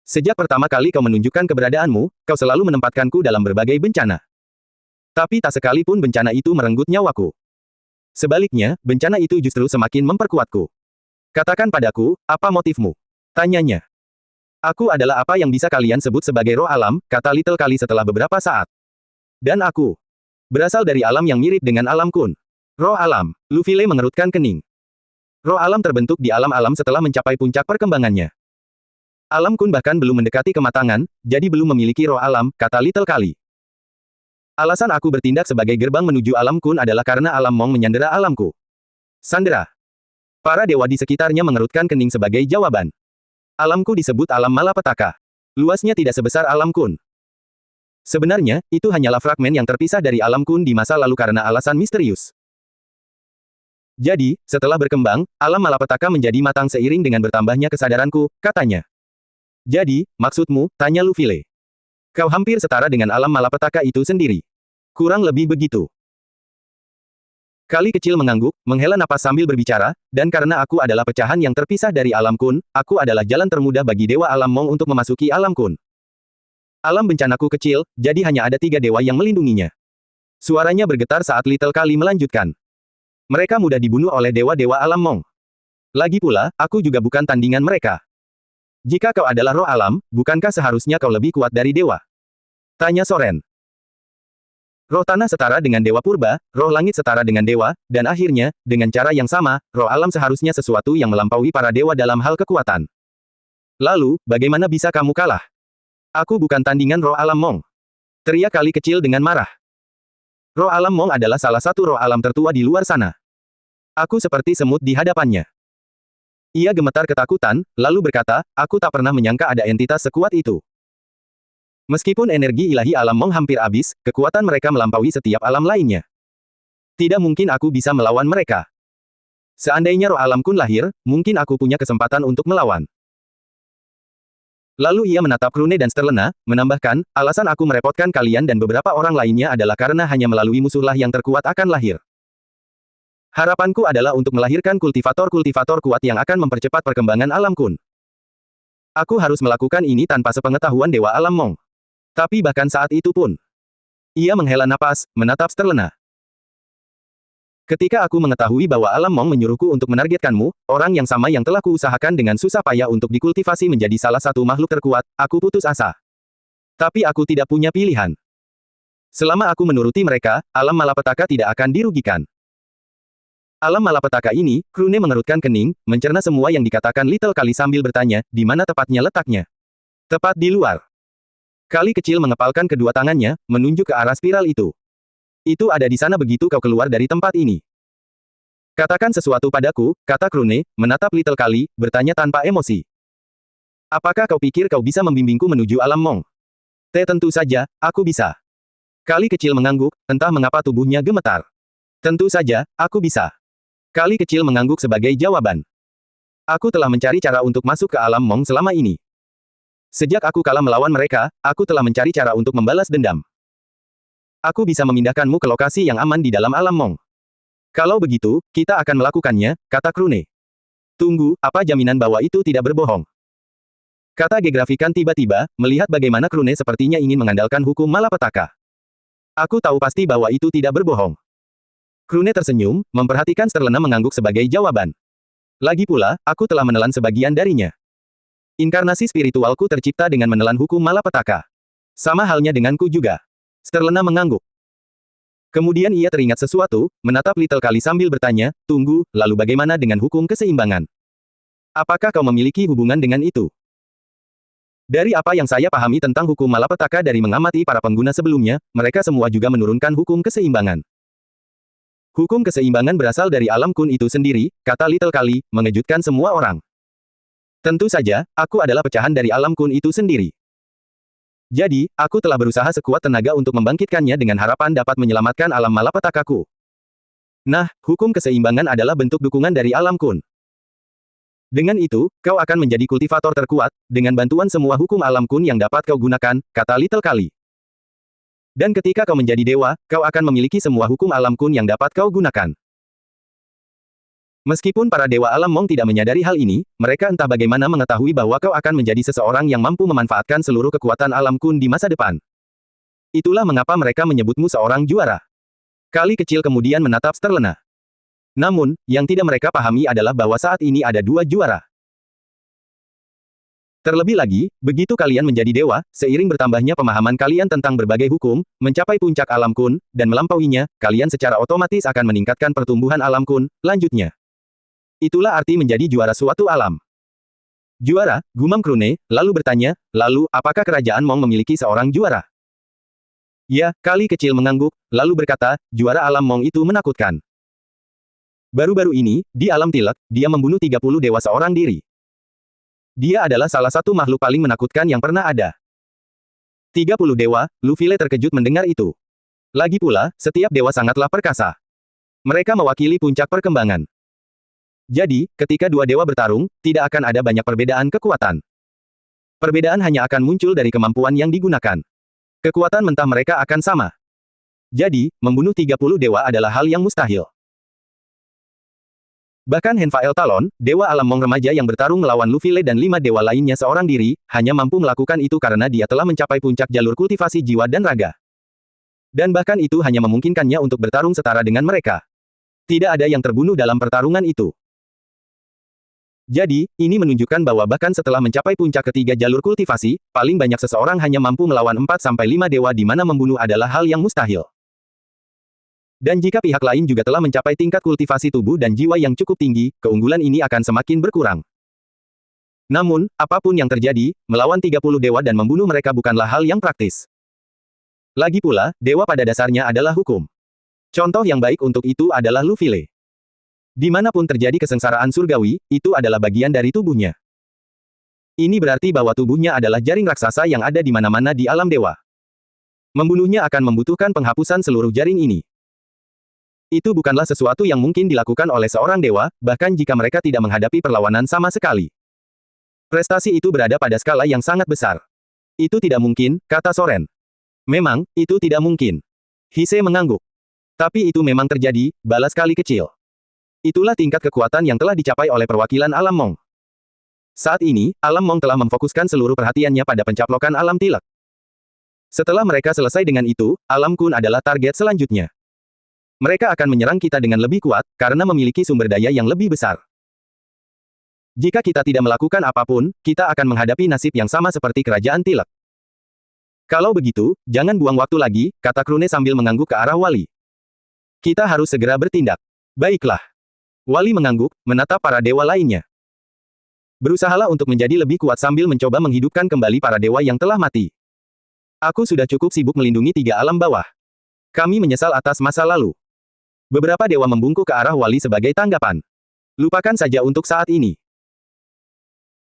Sejak pertama kali kau menunjukkan keberadaanmu, kau selalu menempatkanku dalam berbagai bencana. Tapi tak sekalipun bencana itu merenggut nyawaku. Sebaliknya, bencana itu justru semakin memperkuatku. Katakan padaku, apa motifmu? Tanyanya. Aku adalah apa yang bisa kalian sebut sebagai roh alam, kata Little Kali setelah beberapa saat. Dan aku berasal dari alam yang mirip dengan alam kun. Roh alam, Luffy mengerutkan kening. Roh alam terbentuk di alam-alam setelah mencapai puncak perkembangannya. Alam kun bahkan belum mendekati kematangan, jadi belum memiliki roh alam, kata Little Kali. Alasan aku bertindak sebagai gerbang menuju alam kun adalah karena alam Mong menyandera alamku. Sandera. Para dewa di sekitarnya mengerutkan kening sebagai jawaban. Alamku disebut alam malapetaka. Luasnya tidak sebesar alam kun. Sebenarnya, itu hanyalah fragmen yang terpisah dari alam kun di masa lalu karena alasan misterius. Jadi, setelah berkembang, alam malapetaka menjadi matang seiring dengan bertambahnya kesadaranku, katanya. Jadi, maksudmu, tanya Luffy. Kau hampir setara dengan alam malapetaka itu sendiri. Kurang lebih begitu. Kali kecil mengangguk, menghela napas sambil berbicara, dan karena aku adalah pecahan yang terpisah dari alam kun, aku adalah jalan termudah bagi dewa alam Mong untuk memasuki alam kun. Alam bencanaku kecil, jadi hanya ada 3 dewa yang melindunginya. Suaranya bergetar saat Little Kali melanjutkan. Mereka mudah dibunuh oleh dewa-dewa alam Mong. Lagi pula, aku juga bukan tandingan mereka. Jika kau adalah roh alam, bukankah seharusnya kau lebih kuat dari dewa? Tanya Soren. Roh tanah setara dengan dewa purba, roh langit setara dengan dewa, dan akhirnya, dengan cara yang sama, roh alam seharusnya sesuatu yang melampaui para dewa dalam hal kekuatan. Lalu, bagaimana bisa kamu kalah? Aku bukan tandingan roh alam Mong. Teriak Kali kecil dengan marah. Roh alam Mong adalah salah satu roh alam tertua di luar sana. Aku seperti semut di hadapannya. Ia gemetar ketakutan, lalu berkata, aku tak pernah menyangka ada entitas sekuat itu. Meskipun energi ilahi alam Mong hampir habis, kekuatan mereka melampaui setiap alam lainnya. Tidak mungkin aku bisa melawan mereka. Seandainya roh alam kun lahir, mungkin aku punya kesempatan untuk melawan. Lalu ia menatap Krune dan Sterlena, menambahkan, alasan aku merepotkan kalian dan beberapa orang lainnya adalah karena hanya melalui musuhlah yang terkuat akan lahir. Harapanku adalah untuk melahirkan kultivator-kultivator kuat yang akan mempercepat perkembangan alam kun. Aku harus melakukan ini tanpa sepengetahuan dewa alam Mong. Tapi bahkan saat itu pun. Ia menghela napas, menatap Sterlena. Ketika aku mengetahui bahwa alam Mong menyuruhku untuk menargetkanmu, orang yang sama yang telah kuusahakan dengan susah payah untuk dikultivasi menjadi salah satu makhluk terkuat, aku putus asa. Tapi aku tidak punya pilihan. Selama aku menuruti mereka, alam malapetaka tidak akan dirugikan. Alam malapetaka ini, Krune mengerutkan kening, mencerna semua yang dikatakan Little Kali sambil bertanya, di mana tepatnya letaknya? Tepat di luar. Kali kecil mengepalkan kedua tangannya, menunjuk ke arah spiral itu. Itu ada di sana begitu kau keluar dari tempat ini. Katakan sesuatu padaku, kata Krune, menatap Little Kali, bertanya tanpa emosi. Apakah kau pikir kau bisa membimbingku menuju alam Mong? Tentu saja, aku bisa. Kali kecil mengangguk, entah mengapa tubuhnya gemetar. Tentu saja, aku bisa. Kali kecil mengangguk sebagai jawaban. Aku telah mencari cara untuk masuk ke alam Mong selama ini. Sejak aku kalah melawan mereka, aku telah mencari cara untuk membalas dendam. Aku bisa memindahkanmu ke lokasi yang aman di dalam alam Mong. Kalau begitu, kita akan melakukannya, kata Krune. Tunggu, apa jaminan bahwa itu tidak berbohong? Kata Gegrafikan tiba-tiba, melihat bagaimana Krune sepertinya ingin mengandalkan hukum malapetaka. Aku tahu pasti bahwa itu tidak berbohong. Krune tersenyum, memperhatikan Sterlena mengangguk sebagai jawaban. Lagi pula, aku telah menelan sebagian darinya. Inkarnasi spiritualku tercipta dengan menelan hukum malapetaka. Sama halnya denganku juga. Sterlena mengangguk. Kemudian ia teringat sesuatu, menatap Little Kali sambil bertanya, tunggu, lalu bagaimana dengan hukum keseimbangan? Apakah kau memiliki hubungan dengan itu? Dari apa yang saya pahami tentang hukum malapetaka dari mengamati para pengguna sebelumnya, mereka semua juga menurunkan hukum keseimbangan. Hukum keseimbangan berasal dari alam kun itu sendiri, kata Little Kali, mengejutkan semua orang. Tentu saja, aku adalah pecahan dari alam kun itu sendiri. Jadi, aku telah berusaha sekuat tenaga untuk membangkitkannya dengan harapan dapat menyelamatkan alam malapetakaku. Nah, hukum keseimbangan adalah bentuk dukungan dari alam kun. Dengan itu, kau akan menjadi kultivator terkuat, dengan bantuan semua hukum alam kun yang dapat kau gunakan, kata Little Kali. Dan ketika kau menjadi dewa, kau akan memiliki semua hukum alam kun yang dapat kau gunakan. Meskipun para dewa alam Mong tidak menyadari hal ini, mereka entah bagaimana mengetahui bahwa kau akan menjadi seseorang yang mampu memanfaatkan seluruh kekuatan alam kun di masa depan. Itulah mengapa mereka menyebutmu seorang juara. Kali kecil kemudian menatap Sterlena. Namun, yang tidak mereka pahami adalah bahwa saat ini ada dua juara. Terlebih lagi, begitu kalian menjadi dewa, seiring bertambahnya pemahaman kalian tentang berbagai hukum, mencapai puncak alam kun, dan melampauinya, kalian secara otomatis akan meningkatkan pertumbuhan alam kun, lanjutnya. Itulah arti menjadi juara suatu alam. Juara, gumam Krune, lalu bertanya, lalu, apakah kerajaan Mong memiliki seorang juara? Ya, Kali kecil mengangguk, lalu berkata, juara alam Mong itu menakutkan. Baru-baru ini, di alam Tilek, dia membunuh 30 dewa seorang diri. Dia adalah salah satu makhluk paling menakutkan yang pernah ada. 30 dewa, Lufile terkejut mendengar itu. Lagi pula, setiap dewa sangatlah perkasa. Mereka mewakili puncak perkembangan. Jadi, ketika dua dewa bertarung, tidak akan ada banyak perbedaan kekuatan. Perbedaan hanya akan muncul dari kemampuan yang digunakan. Kekuatan mentah mereka akan sama. Jadi, membunuh 30 dewa adalah hal yang mustahil. Bahkan Henfael Talon, dewa alam Mong remaja yang bertarung melawan Lufile dan 5 dewa lainnya seorang diri, hanya mampu melakukan itu karena dia telah mencapai puncak jalur kultivasi jiwa dan raga. Dan bahkan itu hanya memungkinkannya untuk bertarung setara dengan mereka. Tidak ada yang terbunuh dalam pertarungan itu. Jadi, ini menunjukkan bahwa bahkan setelah mencapai puncak ketiga jalur kultivasi, paling banyak seseorang hanya mampu melawan 4-5 dewa di mana membunuh adalah hal yang mustahil. Dan jika pihak lain juga telah mencapai tingkat kultivasi tubuh dan jiwa yang cukup tinggi, keunggulan ini akan semakin berkurang. Namun, apapun yang terjadi, melawan 30 dewa dan membunuh mereka bukanlah hal yang praktis. Lagi pula, dewa pada dasarnya adalah hukum. Contoh yang baik untuk itu adalah Lufile. Dimanapun terjadi kesengsaraan surgawi, itu adalah bagian dari tubuhnya. Ini berarti bahwa tubuhnya adalah jaring raksasa yang ada di mana-mana di alam dewa. Membunuhnya akan membutuhkan penghapusan seluruh jaring ini. Itu bukanlah sesuatu yang mungkin dilakukan oleh seorang dewa, bahkan jika mereka tidak menghadapi perlawanan sama sekali. Prestasi itu berada pada skala yang sangat besar. Itu tidak mungkin, kata Soren. Memang, itu tidak mungkin. Hise mengangguk. Tapi itu memang terjadi, balas Kali kecil. Itulah tingkat kekuatan yang telah dicapai oleh perwakilan alam Mong. Saat ini, alam Mong telah memfokuskan seluruh perhatiannya pada pencaplokan alam Tilek. Setelah mereka selesai dengan itu, alam kun adalah target selanjutnya. Mereka akan menyerang kita dengan lebih kuat, karena memiliki sumber daya yang lebih besar. Jika kita tidak melakukan apapun, kita akan menghadapi nasib yang sama seperti kerajaan Tilek. Kalau begitu, jangan buang waktu lagi, kata Krune sambil mengangguk ke arah Wali. Kita harus segera bertindak. Baiklah. Wali mengangguk, menatap para dewa lainnya. Berusahalah untuk menjadi lebih kuat sambil mencoba menghidupkan kembali para dewa yang telah mati. Aku sudah cukup sibuk melindungi 3 alam bawah. Kami menyesal atas masa lalu. Beberapa dewa membungkuk ke arah Wali sebagai tanggapan. Lupakan saja untuk saat ini.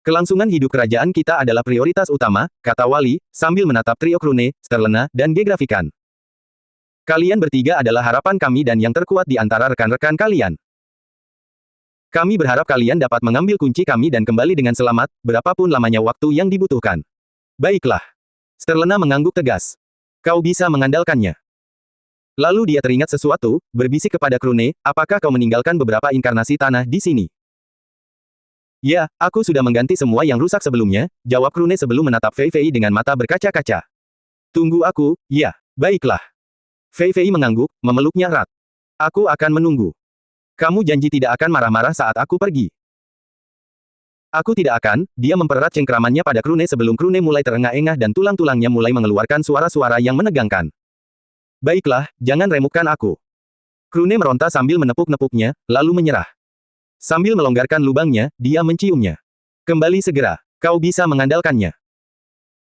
Kelangsungan hidup kerajaan kita adalah prioritas utama, kata Wali, sambil menatap trio Krune, Sterlena, dan Gegrafikan. Kalian bertiga adalah harapan kami dan yang terkuat di antara rekan-rekan kalian. Kami berharap kalian dapat mengambil kunci kami dan kembali dengan selamat, berapapun lamanya waktu yang dibutuhkan. Baiklah. Sterlena mengangguk tegas. Kau bisa mengandalkannya. Lalu dia teringat sesuatu, berbisik kepada Krune, apakah kau meninggalkan beberapa inkarnasi tanah di sini? Ya, aku sudah mengganti semua yang rusak sebelumnya, jawab Krune sebelum menatap Fei Fei dengan mata berkaca-kaca. Tunggu aku, ya, baiklah. Fei Fei mengangguk, memeluknya erat. Aku akan menunggu. Kamu janji tidak akan marah-marah saat aku pergi. Aku tidak akan, dia mempererat cengkeramannya pada Krune sebelum Krune mulai terengah-engah dan tulang-tulangnya mulai mengeluarkan suara-suara yang menegangkan. Baiklah, jangan remukkan aku. Krune meronta sambil menepuk-nepuknya, lalu menyerah. Sambil melonggarkan lubangnya, dia menciumnya. Kembali segera, kau bisa mengandalkannya.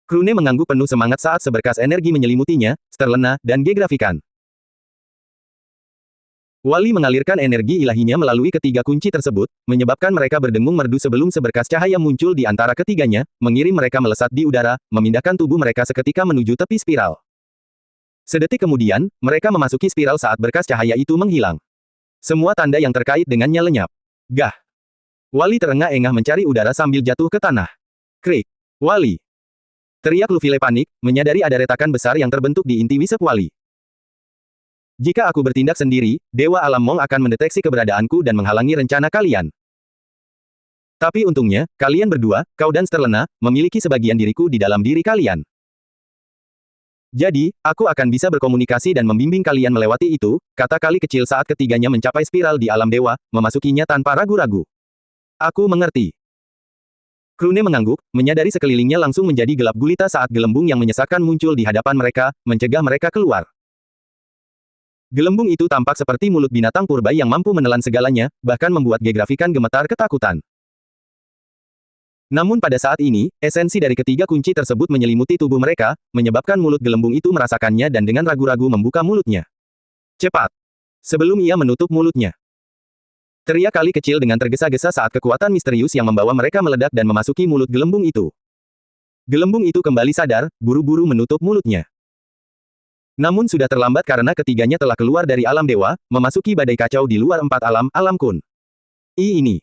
Krune mengangguk penuh semangat saat seberkas energi menyelimutinya, Sterlena, dan Gegrafikan. Wali mengalirkan energi ilahinya melalui ketiga kunci tersebut, menyebabkan mereka berdengung merdu sebelum seberkas cahaya muncul di antara ketiganya, mengirim mereka melesat di udara, memindahkan tubuh mereka seketika menuju tepi spiral. Sedetik kemudian, mereka memasuki spiral saat berkas cahaya itu menghilang. Semua tanda yang terkait dengannya lenyap. Gah! Wali terengah-engah mencari udara sambil jatuh ke tanah. Krik! Wali! Teriak Lufile panik, menyadari ada retakan besar yang terbentuk di inti wisep Wali. Jika aku bertindak sendiri, Dewa Alam Mong akan mendeteksi keberadaanku dan menghalangi rencana kalian. Tapi untungnya, kalian berdua, kau dan Sterlena, memiliki sebagian diriku di dalam diri kalian. Jadi, aku akan bisa berkomunikasi dan membimbing kalian melewati itu, kata Kali Kecil saat ketiganya mencapai spiral di alam dewa, memasukinya tanpa ragu-ragu. Aku mengerti. Krune mengangguk, menyadari sekelilingnya langsung menjadi gelap gulita saat gelembung yang menyesakkan muncul di hadapan mereka, mencegah mereka keluar. Gelembung itu tampak seperti mulut binatang purba yang mampu menelan segalanya, bahkan membuat Gegrafikan gemetar ketakutan. Namun pada saat ini, esensi dari ketiga kunci tersebut menyelimuti tubuh mereka, menyebabkan mulut gelembung itu merasakannya dan dengan ragu-ragu membuka mulutnya. Cepat! Sebelum ia menutup mulutnya. Teriak Kali Kecil dengan tergesa-gesa saat kekuatan misterius yang membawa mereka meledak dan memasuki mulut gelembung itu. Gelembung itu kembali sadar, buru-buru menutup mulutnya. Namun sudah terlambat karena ketiganya telah keluar dari alam dewa, memasuki badai kacau di luar empat alam, alam kun. Ini.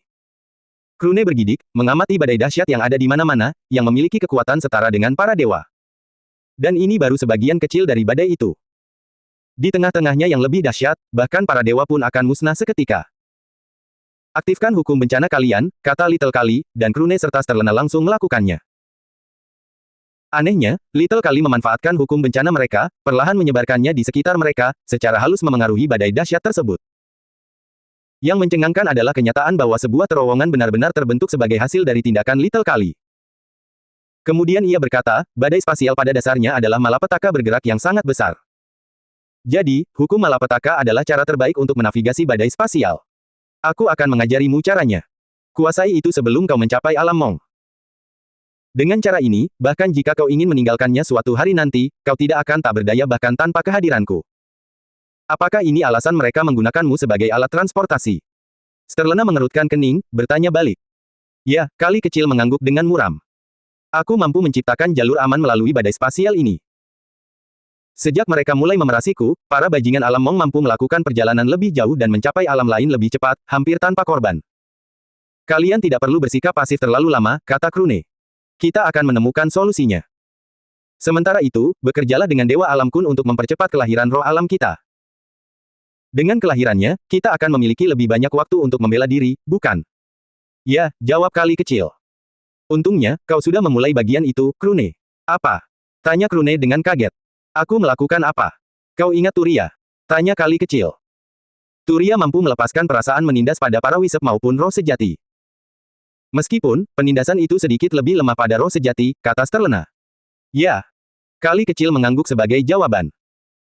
Krune bergidik, mengamati badai dahsyat yang ada di mana-mana, yang memiliki kekuatan setara dengan para dewa. Dan ini baru sebagian kecil dari badai itu. Di tengah-tengahnya yang lebih dahsyat, bahkan para dewa pun akan musnah seketika. Aktifkan hukum bencana kalian, kata Little Kali, dan Krune serta Sterlena langsung melakukannya. Anehnya, Little Kali memanfaatkan hukum bencana mereka, perlahan menyebarkannya di sekitar mereka, secara halus memengaruhi badai dahsyat tersebut. Yang mencengangkan adalah kenyataan bahwa sebuah terowongan benar-benar terbentuk sebagai hasil dari tindakan Little Kali. Kemudian ia berkata, badai spasial pada dasarnya adalah malapetaka bergerak yang sangat besar. Jadi, hukum malapetaka adalah cara terbaik untuk menavigasi badai spasial. Aku akan mengajarimu caranya. Kuasai itu sebelum kau mencapai alam Mong. Dengan cara ini, bahkan jika kau ingin meninggalkannya suatu hari nanti, kau tidak akan tak berdaya bahkan tanpa kehadiranku. Apakah ini alasan mereka menggunakanmu sebagai alat transportasi? Sterlena mengerutkan kening, bertanya balik. Ya, Kali Kecil mengangguk dengan muram. Aku mampu menciptakan jalur aman melalui badai spasial ini. Sejak mereka mulai memerasiku, para bajingan alam Mong mampu melakukan perjalanan lebih jauh dan mencapai alam lain lebih cepat, hampir tanpa korban. Kalian tidak perlu bersikap pasif terlalu lama, kata Krune. Kita akan menemukan solusinya. Sementara itu, bekerjalah dengan Dewa Alam Kun untuk mempercepat kelahiran roh alam kita. Dengan kelahirannya, kita akan memiliki lebih banyak waktu untuk membela diri, bukan? Ya, jawab Kali Kecil. Untungnya, kau sudah memulai bagian itu, Krune. Apa? Tanya Krune dengan kaget. Aku melakukan apa? Kau ingat Turia? Tanya Kali Kecil. Turia mampu melepaskan perasaan menindas pada para wisep maupun roh sejati. Meskipun, penindasan itu sedikit lebih lemah pada roh sejati, kata Sterlena. Ya. Kali Kecil mengangguk sebagai jawaban.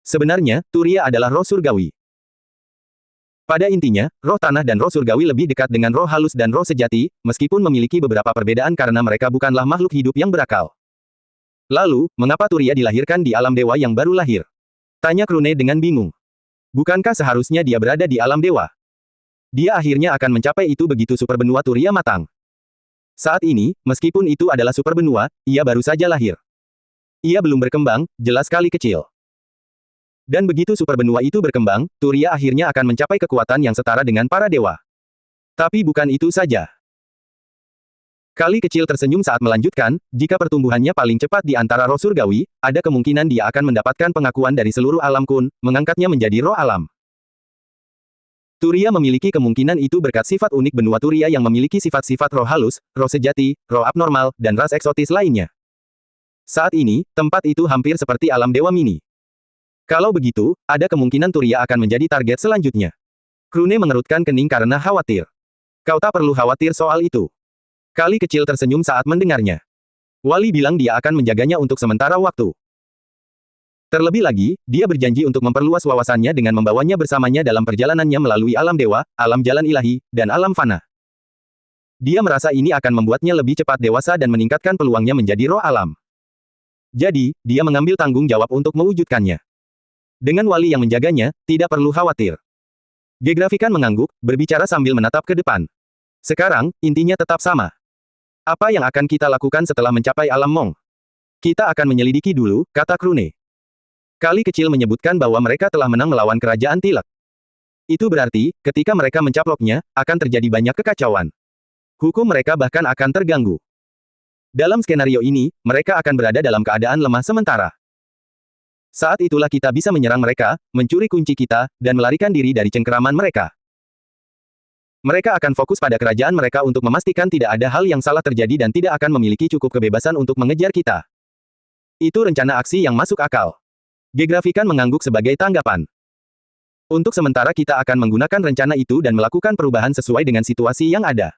Sebenarnya, Turia adalah roh surgawi. Pada intinya, roh tanah dan roh surgawi lebih dekat dengan roh halus dan roh sejati, meskipun memiliki beberapa perbedaan karena mereka bukanlah makhluk hidup yang berakal. Lalu, mengapa Turia dilahirkan di alam dewa yang baru lahir? Tanya Krune dengan bingung. Bukankah seharusnya dia berada di alam dewa? Dia akhirnya akan mencapai itu begitu superbenua Turia matang. Saat ini, meskipun itu adalah superbenua, ia baru saja lahir. Ia belum berkembang, jelas Kali Kecil. Dan begitu superbenua itu berkembang, Turia akhirnya akan mencapai kekuatan yang setara dengan para dewa. Tapi bukan itu saja. Kali Kecil tersenyum saat melanjutkan, jika pertumbuhannya paling cepat di antara roh surgawi, ada kemungkinan dia akan mendapatkan pengakuan dari seluruh alam kun, mengangkatnya menjadi roh alam. Turia memiliki kemungkinan itu berkat sifat unik benua Turia yang memiliki sifat-sifat roh halus, roh sejati, roh abnormal, dan ras eksotis lainnya. Saat ini, tempat itu hampir seperti alam dewa mini. Kalau begitu, ada kemungkinan Turia akan menjadi target selanjutnya. Krune mengerutkan kening karena khawatir. Kau tak perlu khawatir soal itu. Kali Kecil tersenyum saat mendengarnya. Wali bilang dia akan menjaganya untuk sementara waktu. Terlebih lagi, dia berjanji untuk memperluas wawasannya dengan membawanya bersamanya dalam perjalanannya melalui alam dewa, alam jalan ilahi, dan alam fana. Dia merasa ini akan membuatnya lebih cepat dewasa dan meningkatkan peluangnya menjadi roh alam. Jadi, dia mengambil tanggung jawab untuk mewujudkannya. Dengan wali yang menjaganya, tidak perlu khawatir. Gegrafikan mengangguk, berbicara sambil menatap ke depan. Sekarang, intinya tetap sama. Apa yang akan kita lakukan setelah mencapai alam Mong? Kita akan menyelidiki dulu, kata Krune. Kali kecil menyebutkan bahwa mereka telah menang melawan kerajaan Tilek. Itu berarti, ketika mereka mencaploknya, akan terjadi banyak kekacauan. Hukum mereka bahkan akan terganggu. Dalam skenario ini, mereka akan berada dalam keadaan lemah sementara. Saat itulah kita bisa menyerang mereka, mencuri kunci kita, dan melarikan diri dari cengkeraman mereka. Mereka akan fokus pada kerajaan mereka untuk memastikan tidak ada hal yang salah terjadi dan tidak akan memiliki cukup kebebasan untuk mengejar kita. Itu rencana aksi yang masuk akal. Gegrafikan mengangguk sebagai tanggapan. Untuk sementara kita akan menggunakan rencana itu dan melakukan perubahan sesuai dengan situasi yang ada.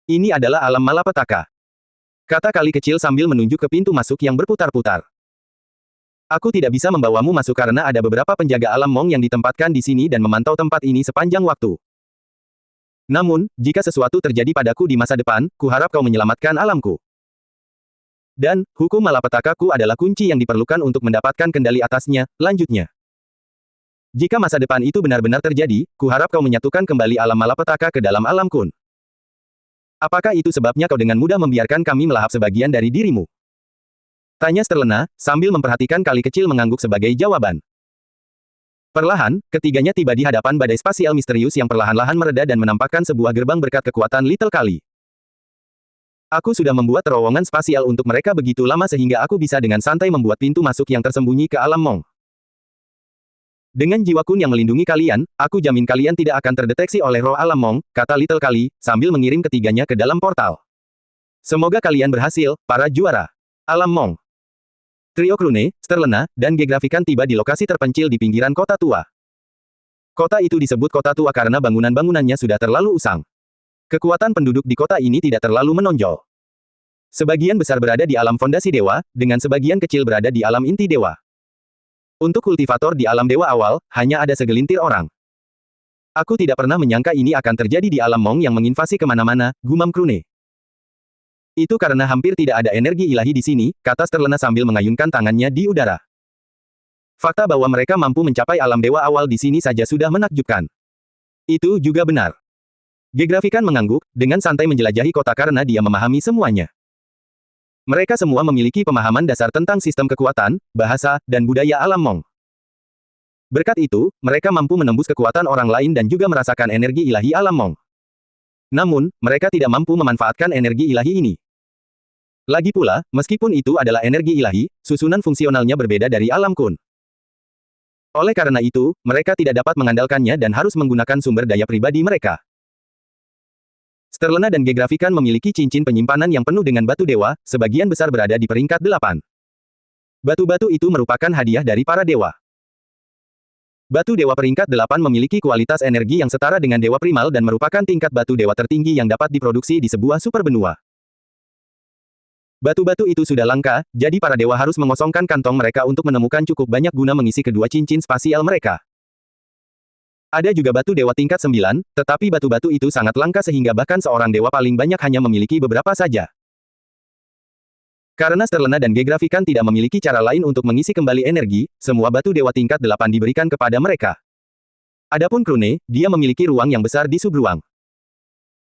Ini adalah alam malapetaka. Kata Kali kecil sambil menunjuk ke pintu masuk yang berputar-putar. Aku tidak bisa membawamu masuk karena ada beberapa penjaga alam Mong yang ditempatkan di sini dan memantau tempat ini sepanjang waktu. Namun, jika sesuatu terjadi padaku di masa depan, kuharap kau menyelamatkan alamku. Dan, hukum malapetakaku adalah kunci yang diperlukan untuk mendapatkan kendali atasnya, lanjutnya. Jika masa depan itu benar-benar terjadi, kuharap kau menyatukan kembali alam malapetaka ke dalam alam kun. Apakah itu sebabnya kau dengan mudah membiarkan kami melahap sebagian dari dirimu? Tanya terlena, sambil memperhatikan Kali kecil mengangguk sebagai jawaban. Perlahan, ketiganya tiba di hadapan badai spasial misterius yang perlahan-lahan mereda dan menampakkan sebuah gerbang berkat kekuatan Little Kali. Aku sudah membuat terowongan spasial untuk mereka begitu lama sehingga aku bisa dengan santai membuat pintu masuk yang tersembunyi ke alam Mong. Dengan jiwa kun yang melindungi kalian, aku jamin kalian tidak akan terdeteksi oleh roh alam Mong, kata Little Kali, sambil mengirim ketiganya ke dalam portal. Semoga kalian berhasil, para juara. Alam Mong. Trio Krune, Sterlena, dan Gegrafikan tiba di lokasi terpencil di pinggiran kota tua. Kota itu disebut kota tua karena bangunan-bangunannya sudah terlalu usang. Kekuatan penduduk di kota ini tidak terlalu menonjol. Sebagian besar berada di alam fondasi dewa, dengan sebagian kecil berada di alam inti dewa. Untuk kultivator di alam dewa awal, hanya ada segelintir orang. Aku tidak pernah menyangka ini akan terjadi di alam Mong yang menginvasi kemana-mana, gumam Krune. Itu karena hampir tidak ada energi ilahi di sini, kata Sterlena sambil mengayunkan tangannya di udara. Fakta bahwa mereka mampu mencapai alam dewa awal di sini saja sudah menakjubkan. Itu juga benar. Gegrafikan mengangguk, dengan santai menjelajahi kota karena dia memahami semuanya. Mereka semua memiliki pemahaman dasar tentang sistem kekuatan, bahasa, dan budaya alam Mong. Berkat itu, mereka mampu menembus kekuatan orang lain dan juga merasakan energi ilahi alam Mong. Namun, mereka tidak mampu memanfaatkan energi ilahi ini. Lagi pula, meskipun itu adalah energi ilahi, susunan fungsionalnya berbeda dari alam kun. Oleh karena itu, mereka tidak dapat mengandalkannya dan harus menggunakan sumber daya pribadi mereka. Sterlena dan Gegrafikan memiliki cincin penyimpanan yang penuh dengan batu dewa, sebagian besar berada di peringkat 8. Batu-batu itu merupakan hadiah dari para dewa. Batu dewa peringkat 8 memiliki kualitas energi yang setara dengan dewa primal dan merupakan tingkat batu dewa tertinggi yang dapat diproduksi di sebuah superbenua. Batu-batu itu sudah langka, jadi para dewa harus mengosongkan kantong mereka untuk menemukan cukup banyak guna mengisi kedua cincin spasial mereka. Ada juga batu dewa tingkat 9, tetapi batu-batu itu sangat langka sehingga bahkan seorang dewa paling banyak hanya memiliki beberapa saja. Karena Sterlena dan Gegrafikan tidak memiliki cara lain untuk mengisi kembali energi, semua batu dewa tingkat 8 diberikan kepada mereka. Adapun Krune, dia memiliki ruang yang besar di subruang.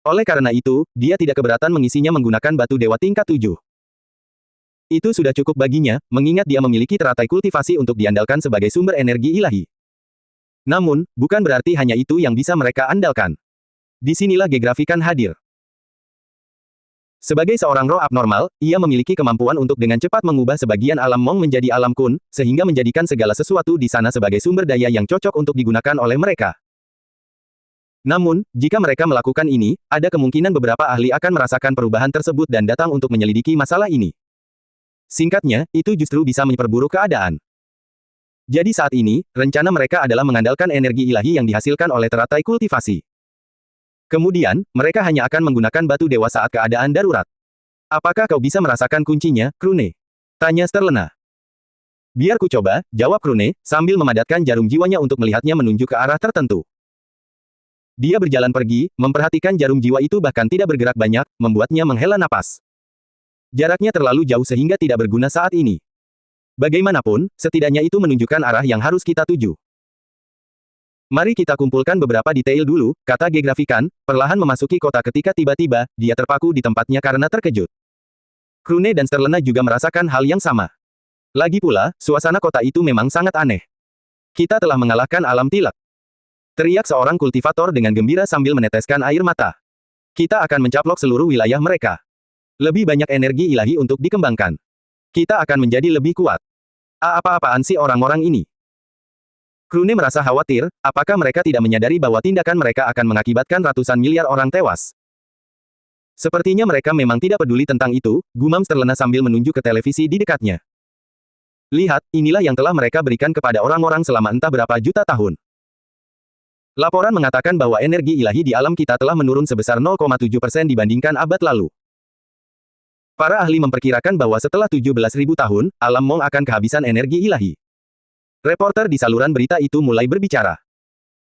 Oleh karena itu, dia tidak keberatan mengisinya menggunakan batu dewa tingkat 7. Itu sudah cukup baginya, mengingat dia memiliki teratai kultivasi untuk diandalkan sebagai sumber energi ilahi. Namun, bukan berarti hanya itu yang bisa mereka andalkan. Disinilah Gegrafikan hadir. Sebagai seorang roh abnormal, ia memiliki kemampuan untuk dengan cepat mengubah sebagian alam Mong menjadi alam kun, sehingga menjadikan segala sesuatu di sana sebagai sumber daya yang cocok untuk digunakan oleh mereka. Namun, jika mereka melakukan ini, ada kemungkinan beberapa ahli akan merasakan perubahan tersebut dan datang untuk menyelidiki masalah ini. Singkatnya, itu justru bisa memperburuk keadaan. Jadi saat ini, rencana mereka adalah mengandalkan energi ilahi yang dihasilkan oleh teratai kultivasi. Kemudian, mereka hanya akan menggunakan batu dewa saat keadaan darurat. Apakah kau bisa merasakan kuncinya, Krune? Tanya Sterlena. Biar ku coba, jawab Krune, sambil memadatkan jarum jiwanya untuk melihatnya menunjuk ke arah tertentu. Dia berjalan pergi, memperhatikan jarum jiwa itu bahkan tidak bergerak banyak, membuatnya menghela napas. Jaraknya terlalu jauh sehingga tidak berguna saat ini. Bagaimanapun, setidaknya itu menunjukkan arah yang harus kita tuju. Mari kita kumpulkan beberapa detail dulu, kata Gegrafikan, perlahan memasuki kota ketika tiba-tiba, dia terpaku di tempatnya karena terkejut. Krune dan Sterlena juga merasakan hal yang sama. Lagi pula, suasana kota itu memang sangat aneh. Kita telah mengalahkan alam tilak. Teriak seorang kultivator dengan gembira sambil meneteskan air mata. Kita akan mencaplok seluruh wilayah mereka. Lebih banyak energi ilahi untuk dikembangkan. Kita akan menjadi lebih kuat. Apa-apaan sih orang-orang ini? Krune merasa khawatir, apakah mereka tidak menyadari bahwa tindakan mereka akan mengakibatkan ratusan miliar orang tewas. Sepertinya mereka memang tidak peduli tentang itu, gumam Sterlena sambil menunjuk ke televisi di dekatnya. Lihat, inilah yang telah mereka berikan kepada orang-orang selama entah berapa juta tahun. Laporan mengatakan bahwa energi ilahi di alam kita telah menurun sebesar 0,7% dibandingkan abad lalu. Para ahli memperkirakan bahwa setelah 17.000 tahun, alam Mong akan kehabisan energi ilahi. Reporter di saluran berita itu mulai berbicara.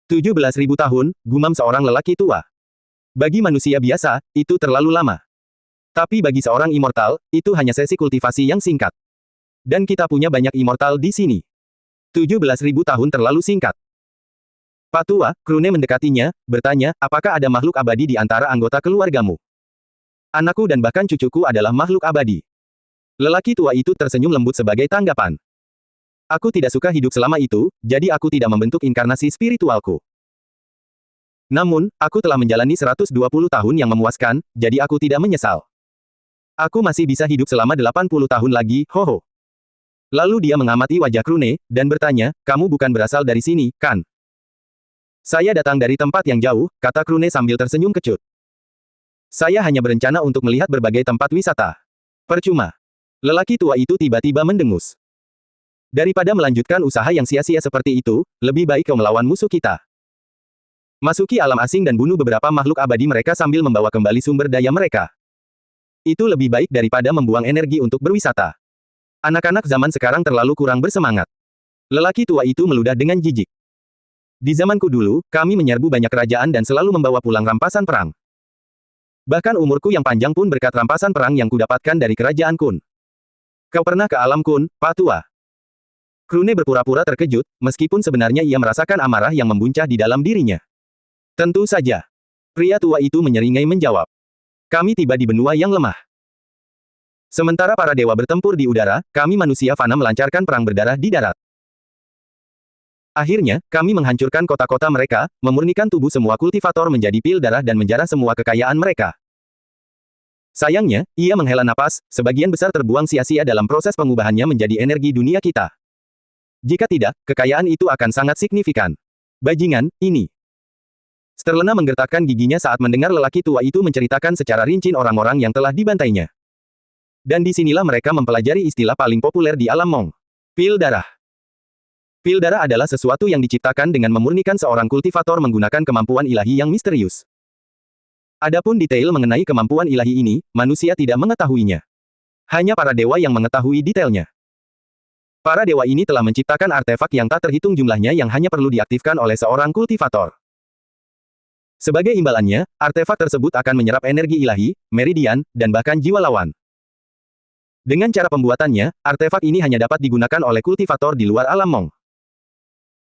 17.000 tahun, gumam seorang lelaki tua. Bagi manusia biasa, itu terlalu lama. Tapi bagi seorang immortal, itu hanya sesi kultivasi yang singkat. Dan kita punya banyak immortal di sini. 17.000 tahun terlalu singkat. Pak Tua, Krune mendekatinya, bertanya, apakah ada makhluk abadi di antara anggota keluargamu? Anakku dan bahkan cucuku adalah makhluk abadi. Lelaki tua itu tersenyum lembut sebagai tanggapan. Aku tidak suka hidup selama itu, jadi aku tidak membentuk inkarnasi spiritualku. Namun, aku telah menjalani 120 tahun yang memuaskan, jadi aku tidak menyesal. Aku masih bisa hidup selama 80 tahun lagi, hoho. Lalu dia mengamati wajah Krune, dan bertanya, kamu bukan berasal dari sini, kan? Saya datang dari tempat yang jauh, kata Krune sambil tersenyum kecut. Saya hanya berencana untuk melihat berbagai tempat wisata. Percuma. Lelaki tua itu tiba-tiba mendengus. Daripada melanjutkan usaha yang sia-sia seperti itu, lebih baik kau melawan musuh kita. Masuki alam asing dan bunuh beberapa makhluk abadi mereka sambil membawa kembali sumber daya mereka. Itu lebih baik daripada membuang energi untuk berwisata. Anak-anak zaman sekarang terlalu kurang bersemangat. Lelaki tua itu meludah dengan jijik. Di zamanku dulu, kami menyerbu banyak kerajaan dan selalu membawa pulang rampasan perang. Bahkan umurku yang panjang pun berkat rampasan perang yang kudapatkan dari kerajaan Kun. Kau pernah ke alam Kun, Pak Tua? Krune berpura-pura terkejut, meskipun sebenarnya ia merasakan amarah yang membuncah di dalam dirinya. Tentu saja. Pria tua itu menyeringai menjawab. Kami tiba di benua yang lemah. Sementara para dewa bertempur di udara, kami manusia fana melancarkan perang berdarah di darat. Akhirnya, kami menghancurkan kota-kota mereka, memurnikan tubuh semua kultivator menjadi pil darah dan menjarah semua kekayaan mereka. Sayangnya, ia menghela napas, sebagian besar terbuang sia-sia dalam proses pengubahannya menjadi energi dunia kita. Jika tidak, kekayaan itu akan sangat signifikan. Bajingan, ini. Sterlena menggertakkan giginya saat mendengar lelaki tua itu menceritakan secara rinci orang-orang yang telah dibantainya. Dan disinilah mereka mempelajari istilah paling populer di alam Mong. Pil darah. Pil darah adalah sesuatu yang diciptakan dengan memurnikan seorang kultivator menggunakan kemampuan ilahi yang misterius. Adapun detail mengenai kemampuan ilahi ini, manusia tidak mengetahuinya. Hanya para dewa yang mengetahui detailnya. Para dewa ini telah menciptakan artefak yang tak terhitung jumlahnya yang hanya perlu diaktifkan oleh seorang kultivator. Sebagai imbalannya, artefak tersebut akan menyerap energi ilahi, meridian, dan bahkan jiwa lawan. Dengan cara pembuatannya, artefak ini hanya dapat digunakan oleh kultivator di luar alam Mong.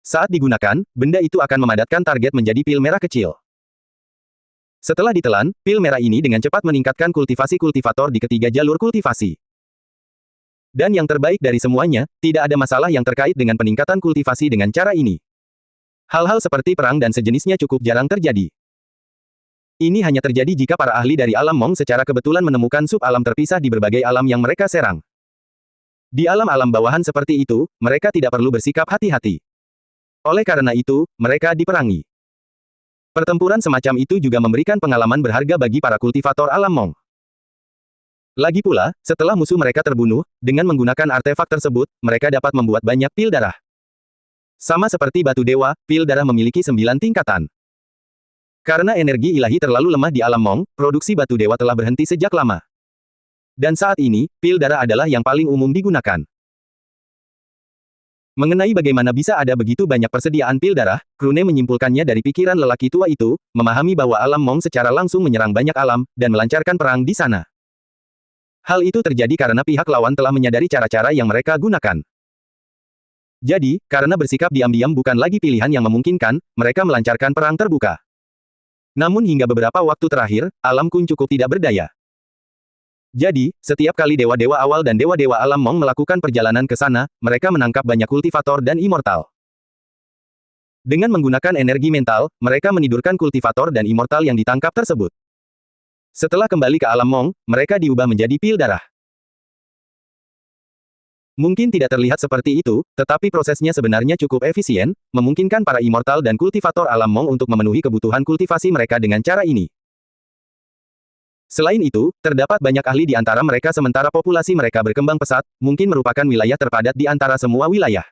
Saat digunakan, benda itu akan memadatkan target menjadi pil merah kecil. Setelah ditelan, pil merah ini dengan cepat meningkatkan kultivasi kultivator di ketiga jalur kultivasi. Dan yang terbaik dari semuanya, tidak ada masalah yang terkait dengan peningkatan kultivasi dengan cara ini. Hal-hal seperti perang dan sejenisnya cukup jarang terjadi. Ini hanya terjadi jika para ahli dari alam Mong secara kebetulan menemukan sub-alam terpisah di berbagai alam yang mereka serang. Di alam-alam bawahan seperti itu, mereka tidak perlu bersikap hati-hati. Oleh karena itu, mereka diperangi. Pertempuran semacam itu juga memberikan pengalaman berharga bagi para kultivator alam Mong. Lagi pula, setelah musuh mereka terbunuh, dengan menggunakan artefak tersebut, mereka dapat membuat banyak pil darah. Sama seperti batu dewa, pil darah memiliki 9 tingkatan. Karena energi ilahi terlalu lemah di alam Mong, produksi batu dewa telah berhenti sejak lama. Dan saat ini, pil darah adalah yang paling umum digunakan. Mengenai bagaimana bisa ada begitu banyak persediaan pil darah, Krune menyimpulkannya dari pikiran lelaki tua itu, memahami bahwa alam Mong secara langsung menyerang banyak alam, dan melancarkan perang di sana. Hal itu terjadi karena pihak lawan telah menyadari cara-cara yang mereka gunakan. Jadi, karena bersikap diam-diam bukan lagi pilihan yang memungkinkan, mereka melancarkan perang terbuka. Namun hingga beberapa waktu terakhir, alam Kun cukup tidak berdaya. Jadi, setiap kali dewa-dewa awal dan dewa-dewa alam Mong melakukan perjalanan ke sana, mereka menangkap banyak kultivator dan immortal. Dengan menggunakan energi mental, mereka menidurkan kultivator dan immortal yang ditangkap tersebut. Setelah kembali ke alam Mong, mereka diubah menjadi pil darah. Mungkin tidak terlihat seperti itu, tetapi prosesnya sebenarnya cukup efisien, memungkinkan para immortal dan kultivator alam Mong untuk memenuhi kebutuhan kultivasi mereka dengan cara ini. Selain itu, terdapat banyak ahli di antara mereka sementara populasi mereka berkembang pesat, mungkin merupakan wilayah terpadat di antara semua wilayah.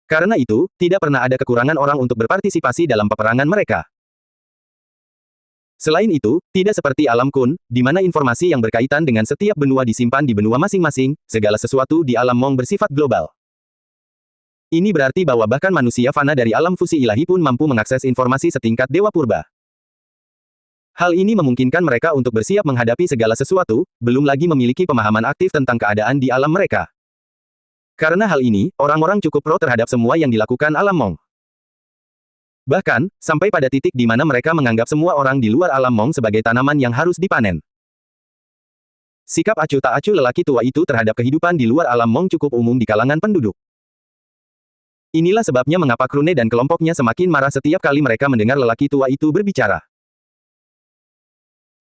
Karena itu, tidak pernah ada kekurangan orang untuk berpartisipasi dalam peperangan mereka. Selain itu, tidak seperti alam Kun, di mana informasi yang berkaitan dengan setiap benua disimpan di benua masing-masing, segala sesuatu di alam Mong bersifat global. Ini berarti bahwa bahkan manusia fana dari alam fusi ilahi pun mampu mengakses informasi setingkat Dewa Purba. Hal ini memungkinkan mereka untuk bersiap menghadapi segala sesuatu, belum lagi memiliki pemahaman aktif tentang keadaan di alam mereka. Karena hal ini, orang-orang cukup pro terhadap semua yang dilakukan alam Mong. Bahkan, sampai pada titik di mana mereka menganggap semua orang di luar alam Mong sebagai tanaman yang harus dipanen. Sikap acuh tak acuh lelaki tua itu terhadap kehidupan di luar alam Mong cukup umum di kalangan penduduk. Inilah sebabnya mengapa Krune dan kelompoknya semakin marah setiap kali mereka mendengar lelaki tua itu berbicara.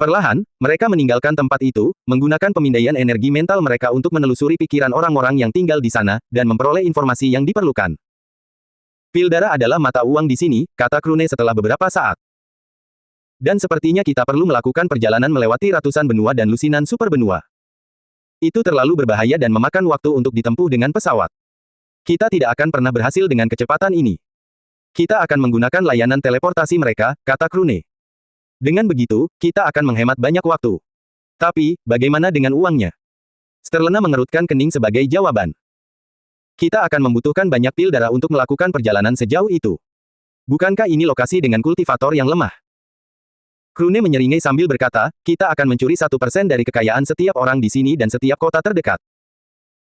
Perlahan, mereka meninggalkan tempat itu, menggunakan pemindaian energi mental mereka untuk menelusuri pikiran orang-orang yang tinggal di sana, dan memperoleh informasi yang diperlukan. Pil darah adalah mata uang di sini, kata Krune setelah beberapa saat. Dan sepertinya kita perlu melakukan perjalanan melewati ratusan benua dan lusinan super benua. Itu terlalu berbahaya dan memakan waktu untuk ditempuh dengan pesawat. Kita tidak akan pernah berhasil dengan kecepatan ini. Kita akan menggunakan layanan teleportasi mereka, kata Krune. Dengan begitu, kita akan menghemat banyak waktu. Tapi, bagaimana dengan uangnya? Sterlena mengerutkan kening sebagai jawaban. Kita akan membutuhkan banyak pil darah untuk melakukan perjalanan sejauh itu. Bukankah ini lokasi dengan kultivator yang lemah? Krune menyeringai sambil berkata, kita akan mencuri 1% dari kekayaan setiap orang di sini dan setiap kota terdekat.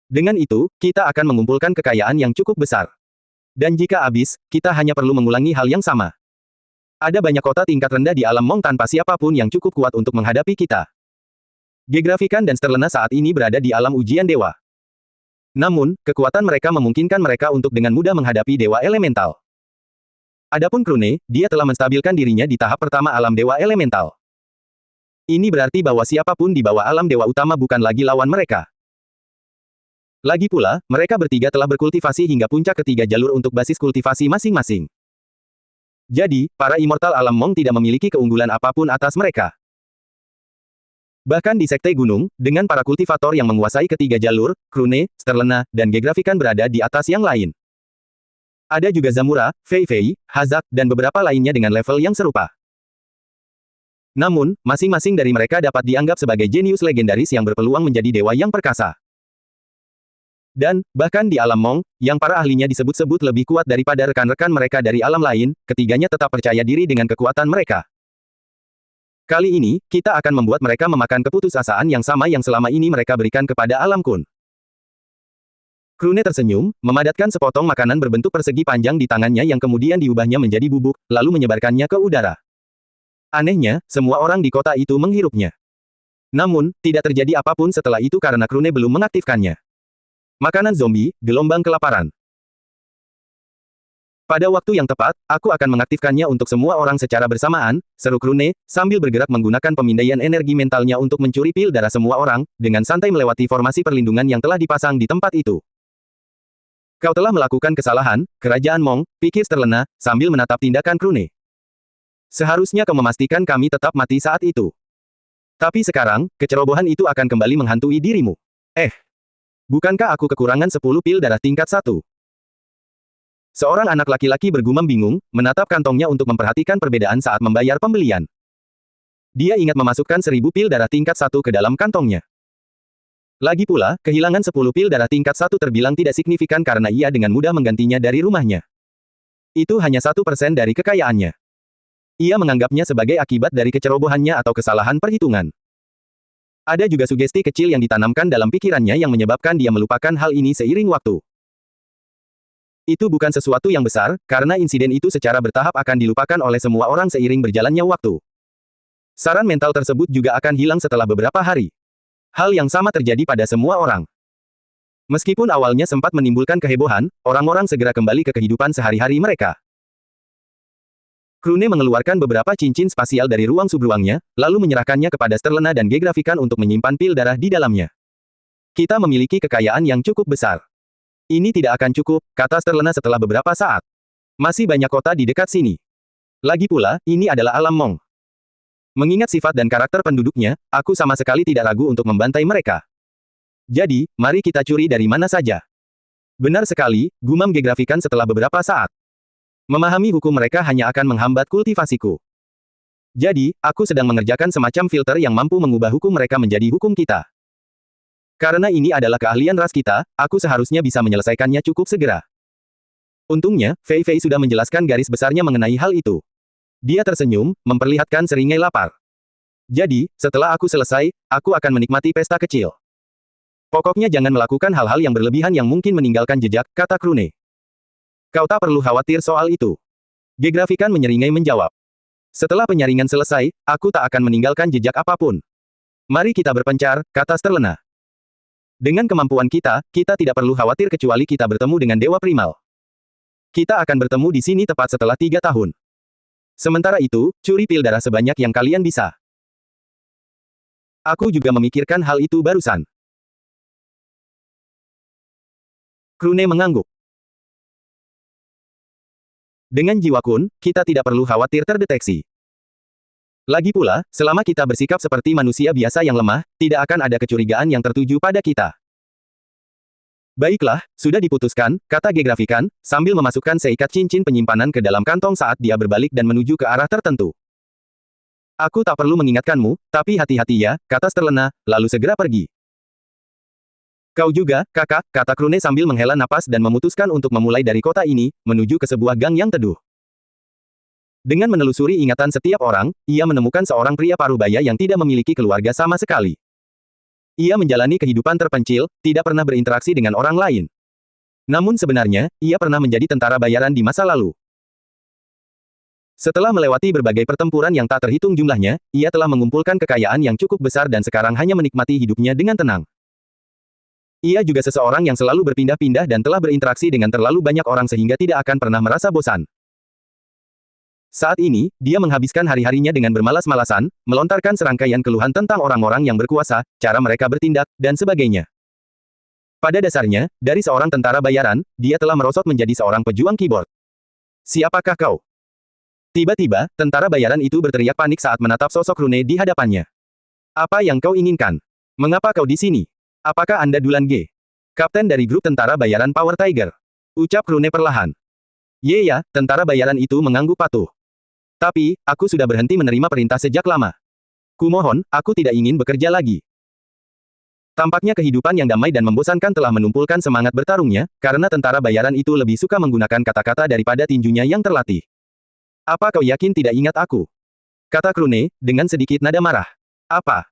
Dengan itu, kita akan mengumpulkan kekayaan yang cukup besar. Dan jika habis, kita hanya perlu mengulangi hal yang sama. Ada banyak kota tingkat rendah di alam Mong tanpa siapapun yang cukup kuat untuk menghadapi kita. Gegrafikan dan Sterlena saat ini berada di alam ujian dewa. Namun, kekuatan mereka memungkinkan mereka untuk dengan mudah menghadapi dewa elemental. Adapun Krune, dia telah menstabilkan dirinya di tahap pertama alam dewa elemental. Ini berarti bahwa siapapun di bawah alam dewa utama bukan lagi lawan mereka. Lagi pula, mereka bertiga telah berkultivasi hingga puncak ketiga jalur untuk basis kultivasi masing-masing. Jadi, para immortal alam Mong tidak memiliki keunggulan apapun atas mereka. Bahkan di Sekte Gunung, dengan para kultivator yang menguasai ketiga jalur, Krune, Sterlena, dan Gegrafikan berada di atas yang lain. Ada juga Zamura, Fei Fei, Hazak, dan beberapa lainnya dengan level yang serupa. Namun, masing-masing dari mereka dapat dianggap sebagai jenius legendaris yang berpeluang menjadi dewa yang perkasa. Dan, bahkan di alam Mong, yang para ahlinya disebut-sebut lebih kuat daripada rekan-rekan mereka dari alam lain, ketiganya tetap percaya diri dengan kekuatan mereka. Kali ini, kita akan membuat mereka memakan keputusasaan yang sama yang selama ini mereka berikan kepada alam Kun. Krune tersenyum, memadatkan sepotong makanan berbentuk persegi panjang di tangannya yang kemudian diubahnya menjadi bubuk, lalu menyebarkannya ke udara. Anehnya, semua orang di kota itu menghirupnya. Namun, tidak terjadi apapun setelah itu karena Krune belum mengaktifkannya. Makanan zombie, gelombang kelaparan. Pada waktu yang tepat, aku akan mengaktifkannya untuk semua orang secara bersamaan, seru Krune, sambil bergerak menggunakan pemindaian energi mentalnya untuk mencuri pil darah semua orang, dengan santai melewati formasi perlindungan yang telah dipasang di tempat itu. Kau telah melakukan kesalahan, Kerajaan Mong, pikir Sterlena, sambil menatap tindakan Krune. Seharusnya kau memastikan kami tetap mati saat itu. Tapi sekarang, kecerobohan itu akan kembali menghantui dirimu. Bukankah aku kekurangan 10 pil darah tingkat 1? Seorang anak laki-laki bergumam bingung, menatap kantongnya untuk memperhatikan perbedaan saat membayar pembelian. Dia ingat memasukkan 1000 pil darah tingkat 1 ke dalam kantongnya. Lagi pula, kehilangan 10 pil darah tingkat 1 terbilang tidak signifikan karena ia dengan mudah menggantinya dari rumahnya. Itu hanya 1% dari kekayaannya. Ia menganggapnya sebagai akibat dari kecerobohannya atau kesalahan perhitungan. Ada juga sugesti kecil yang ditanamkan dalam pikirannya yang menyebabkan dia melupakan hal ini seiring waktu. Itu bukan sesuatu yang besar, karena insiden itu secara bertahap akan dilupakan oleh semua orang seiring berjalannya waktu. Saran mental tersebut juga akan hilang setelah beberapa hari. Hal yang sama terjadi pada semua orang. Meskipun awalnya sempat menimbulkan kehebohan, orang-orang segera kembali ke kehidupan sehari-hari mereka. Krune mengeluarkan beberapa cincin spasial dari ruang subruangnya, lalu menyerahkannya kepada Sterlena dan Gegrafikan untuk menyimpan pil darah di dalamnya. Kita memiliki kekayaan yang cukup besar. Ini tidak akan cukup, kata Sterlena setelah beberapa saat. Masih banyak kota di dekat sini. Lagi pula, ini adalah alam Mong. Mengingat sifat dan karakter penduduknya, aku sama sekali tidak ragu untuk membantai mereka. Jadi, mari kita curi dari mana saja. Benar sekali, gumam Gegrafikan setelah beberapa saat. Memahami hukum mereka hanya akan menghambat kultivasiku. Jadi, aku sedang mengerjakan semacam filter yang mampu mengubah hukum mereka menjadi hukum kita. Karena ini adalah keahlian ras kita, aku seharusnya bisa menyelesaikannya cukup segera. Untungnya, Fei Fei sudah menjelaskan garis besarnya mengenai hal itu. Dia tersenyum, memperlihatkan seringai lapar. Jadi, setelah aku selesai, aku akan menikmati pesta kecil. Pokoknya jangan melakukan hal-hal yang berlebihan yang mungkin meninggalkan jejak, kata Krune. Kau tak perlu khawatir soal itu. Gegrafikan menyeringai menjawab. Setelah penyaringan selesai, aku tak akan meninggalkan jejak apapun. Mari kita berpencar, kata Sterlena. Dengan kemampuan kita, kita tidak perlu khawatir kecuali kita bertemu dengan Dewa Primal. Kita akan bertemu di sini tepat setelah 3 tahun. Sementara itu, curi pil darah sebanyak yang kalian bisa. Aku juga memikirkan hal itu barusan. Krune mengangguk. Dengan jiwa kun, kita tidak perlu khawatir terdeteksi. Lagi pula, selama kita bersikap seperti manusia biasa yang lemah, tidak akan ada kecurigaan yang tertuju pada kita. Baiklah, sudah diputuskan, kata Gegrafikan, sambil memasukkan seikat cincin penyimpanan ke dalam kantong saat dia berbalik dan menuju ke arah tertentu. Aku tak perlu mengingatkanmu, tapi hati-hati ya, kata Sterlena, lalu segera pergi. Kau juga, kakak, kata Krune sambil menghela napas dan memutuskan untuk memulai dari kota ini, menuju ke sebuah gang yang teduh. Dengan menelusuri ingatan setiap orang, ia menemukan seorang pria paruh baya yang tidak memiliki keluarga sama sekali. Ia menjalani kehidupan terpencil, tidak pernah berinteraksi dengan orang lain. Namun sebenarnya, ia pernah menjadi tentara bayaran di masa lalu. Setelah melewati berbagai pertempuran yang tak terhitung jumlahnya, ia telah mengumpulkan kekayaan yang cukup besar dan sekarang hanya menikmati hidupnya dengan tenang. Ia juga seseorang yang selalu berpindah-pindah dan telah berinteraksi dengan terlalu banyak orang sehingga tidak akan pernah merasa bosan. Saat ini, dia menghabiskan hari-harinya dengan bermalas-malasan, melontarkan serangkaian keluhan tentang orang-orang yang berkuasa, cara mereka bertindak, dan sebagainya. Pada dasarnya, dari seorang tentara bayaran, dia telah merosot menjadi seorang pejuang keyboard. Siapakah kau? Tiba-tiba, tentara bayaran itu berteriak panik saat menatap sosok Krune di hadapannya. Apa yang kau inginkan? Mengapa kau di sini? Apakah Anda Dulan Ge? Kapten dari grup tentara bayaran Power Tiger. Ucap Krune perlahan. Ya, tentara bayaran itu mengangguk patuh. Tapi, aku sudah berhenti menerima perintah sejak lama. Kumohon, aku tidak ingin bekerja lagi. Tampaknya kehidupan yang damai dan membosankan telah menumpulkan semangat bertarungnya, karena tentara bayaran itu lebih suka menggunakan kata-kata daripada tinjunya yang terlatih. Apa kau yakin tidak ingat aku? Kata Krune, dengan sedikit nada marah. Apa?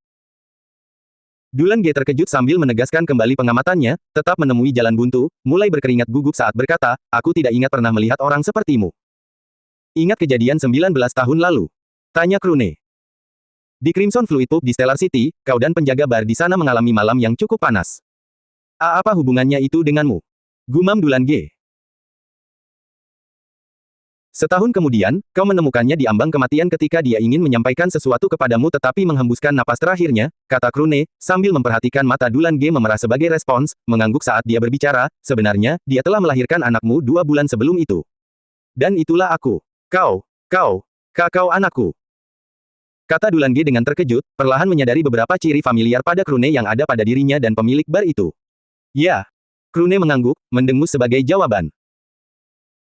Dulan Ge terkejut sambil menegaskan kembali pengamatannya, tetap menemui jalan buntu, mulai berkeringat gugup saat berkata, aku tidak ingat pernah melihat orang sepertimu. Ingat kejadian 19 tahun lalu? Tanya Krune. Di Crimson Fluid Pub di Stellar City, kau dan penjaga bar di sana mengalami malam yang cukup panas. Apa hubungannya itu denganmu? Gumam Dulan Ge. Setahun kemudian, kau menemukannya di ambang kematian ketika dia ingin menyampaikan sesuatu kepadamu tetapi menghembuskan napas terakhirnya, kata Krune, sambil memperhatikan mata Dulan Ge memerah sebagai respons, mengangguk saat dia berbicara, sebenarnya, dia telah melahirkan anakmu 2 bulan sebelum itu. Dan itulah aku. Kau anakku. Kata Dulan Ge dengan terkejut, perlahan menyadari beberapa ciri familiar pada Krune yang ada pada dirinya dan pemilik bar itu. Ya. Krune mengangguk, mendengus sebagai jawaban.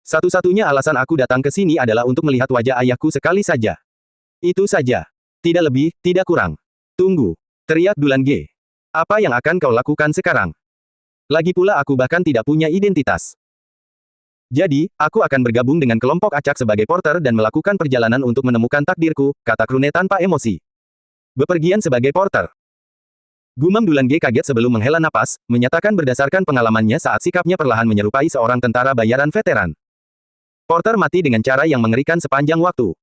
Satu-satunya alasan aku datang ke sini adalah untuk melihat wajah ayahku sekali saja. Itu saja. Tidak lebih, tidak kurang. Tunggu. Teriak Dulan Ge. Apa yang akan kau lakukan sekarang? Lagi pula aku bahkan tidak punya identitas. Jadi, aku akan bergabung dengan kelompok acak sebagai porter dan melakukan perjalanan untuk menemukan takdirku, kata Krune tanpa emosi. Bepergian sebagai porter. Gumam Dulan Ge kaget sebelum menghela napas, menyatakan berdasarkan pengalamannya saat sikapnya perlahan menyerupai seorang tentara bayaran veteran. Porter mati dengan cara yang mengerikan sepanjang waktu.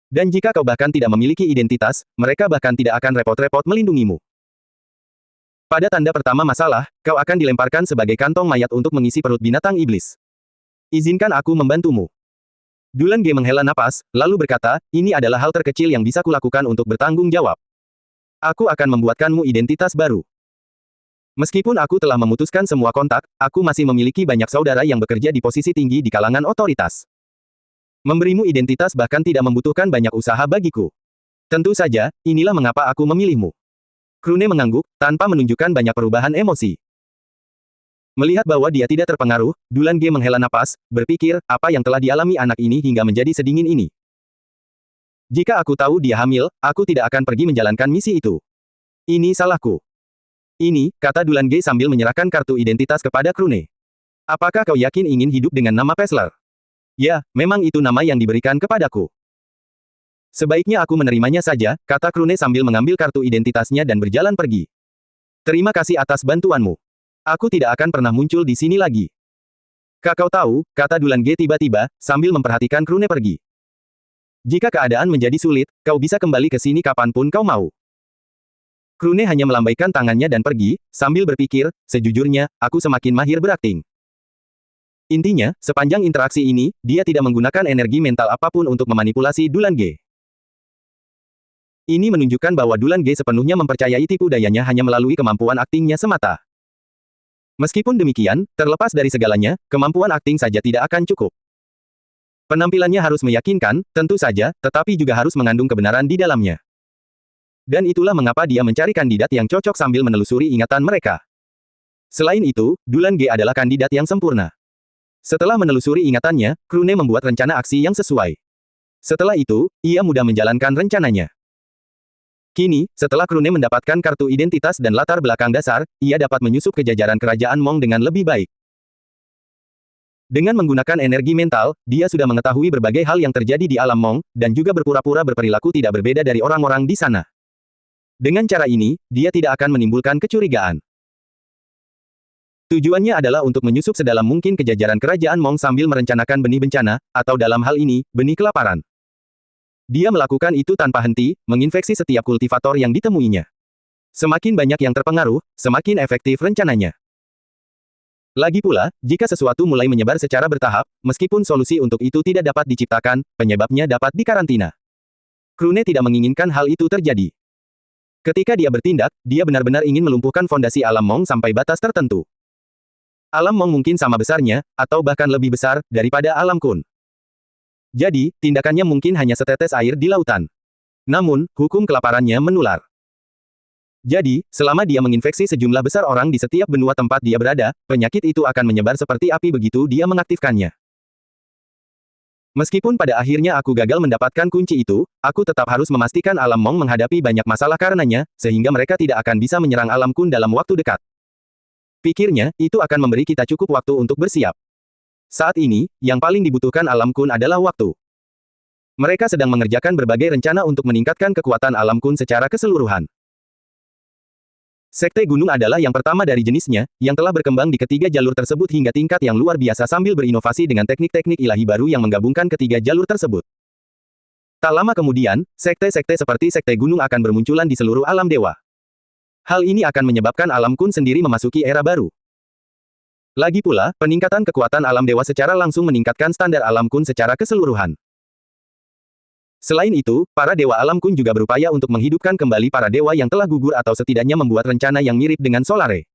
Dan jika kau bahkan tidak memiliki identitas, mereka bahkan tidak akan repot-repot melindungimu. Pada tanda pertama masalah, kau akan dilemparkan sebagai kantong mayat untuk mengisi perut binatang iblis. Izinkan aku membantumu. Dulan Ge menghela napas, lalu berkata, ini adalah hal terkecil yang bisa kulakukan untuk bertanggung jawab. Aku akan membuatkanmu identitas baru. Meskipun aku telah memutuskan semua kontak, aku masih memiliki banyak saudara yang bekerja di posisi tinggi di kalangan otoritas. Memberimu identitas bahkan tidak membutuhkan banyak usaha bagiku. Tentu saja, inilah mengapa aku memilihmu. Krune mengangguk, tanpa menunjukkan banyak perubahan emosi. Melihat bahwa dia tidak terpengaruh, Dulan Ge menghela napas, berpikir, apa yang telah dialami anak ini hingga menjadi sedingin ini. Jika aku tahu dia hamil, aku tidak akan pergi menjalankan misi itu. Ini salahku. Ini, kata Dulan Ge sambil menyerahkan kartu identitas kepada Krune. Apakah kau yakin ingin hidup dengan nama Pesler? Ya, memang itu nama yang diberikan kepadaku. Sebaiknya aku menerimanya saja, kata Krune sambil mengambil kartu identitasnya dan berjalan pergi. Terima kasih atas bantuanmu. Aku tidak akan pernah muncul di sini lagi. Kau tahu, kata Dulan Ge tiba-tiba, sambil memperhatikan Krune pergi. Jika keadaan menjadi sulit, kau bisa kembali ke sini kapanpun kau mau. Krune hanya melambaikan tangannya dan pergi, sambil berpikir, sejujurnya, aku semakin mahir berakting. Intinya, sepanjang interaksi ini, dia tidak menggunakan energi mental apapun untuk memanipulasi Dulan Ge. Ini menunjukkan bahwa Dulan Ge sepenuhnya mempercayai tipu dayanya hanya melalui kemampuan aktingnya semata. Meskipun demikian, terlepas dari segalanya, kemampuan akting saja tidak akan cukup. Penampilannya harus meyakinkan, tentu saja, tetapi juga harus mengandung kebenaran di dalamnya. Dan itulah mengapa dia mencari kandidat yang cocok sambil menelusuri ingatan mereka. Selain itu, Dulan Ge adalah kandidat yang sempurna. Setelah menelusuri ingatannya, Krune membuat rencana aksi yang sesuai. Setelah itu, ia mudah menjalankan rencananya. Kini, setelah Krune mendapatkan kartu identitas dan latar belakang dasar, ia dapat menyusup ke jajaran kerajaan Mong dengan lebih baik. Dengan menggunakan energi mental, dia sudah mengetahui berbagai hal yang terjadi di alam Mong, dan juga berpura-pura berperilaku tidak berbeda dari orang-orang di sana. Dengan cara ini, dia tidak akan menimbulkan kecurigaan. Tujuannya adalah untuk menyusup sedalam mungkin ke jajaran kerajaan Mong sambil merencanakan benih bencana, atau dalam hal ini, benih kelaparan. Dia melakukan itu tanpa henti, menginfeksi setiap kultivator yang ditemuinya. Semakin banyak yang terpengaruh, semakin efektif rencananya. Lagi pula, jika sesuatu mulai menyebar secara bertahap, meskipun solusi untuk itu tidak dapat diciptakan, penyebabnya dapat dikarantina. Krune tidak menginginkan hal itu terjadi. Ketika dia bertindak, dia benar-benar ingin melumpuhkan fondasi alam Mong sampai batas tertentu. Alam Mong mungkin sama besarnya, atau bahkan lebih besar, daripada alam Kun. Jadi, tindakannya mungkin hanya setetes air di lautan. Namun, hukum kelaparannya menular. Jadi, selama dia menginfeksi sejumlah besar orang di setiap benua tempat dia berada, penyakit itu akan menyebar seperti api begitu dia mengaktifkannya. Meskipun pada akhirnya aku gagal mendapatkan kunci itu, aku tetap harus memastikan alam Mong menghadapi banyak masalah karenanya, sehingga mereka tidak akan bisa menyerang alam Kun dalam waktu dekat. Pikirnya, itu akan memberi kita cukup waktu untuk bersiap. Saat ini, yang paling dibutuhkan alam Kun adalah waktu. Mereka sedang mengerjakan berbagai rencana untuk meningkatkan kekuatan alam Kun secara keseluruhan. Sekte Gunung adalah yang pertama dari jenisnya, yang telah berkembang di ketiga jalur tersebut hingga tingkat yang luar biasa sambil berinovasi dengan teknik-teknik ilahi baru yang menggabungkan ketiga jalur tersebut. Tak lama kemudian, sekte-sekte seperti Sekte Gunung akan bermunculan di seluruh alam dewa. Hal ini akan menyebabkan alam Kun sendiri memasuki era baru. Lagi pula, peningkatan kekuatan alam dewa secara langsung meningkatkan standar alam Kun secara keseluruhan. Selain itu, para dewa alam Kun juga berupaya untuk menghidupkan kembali para dewa yang telah gugur atau setidaknya membuat rencana yang mirip dengan Solare.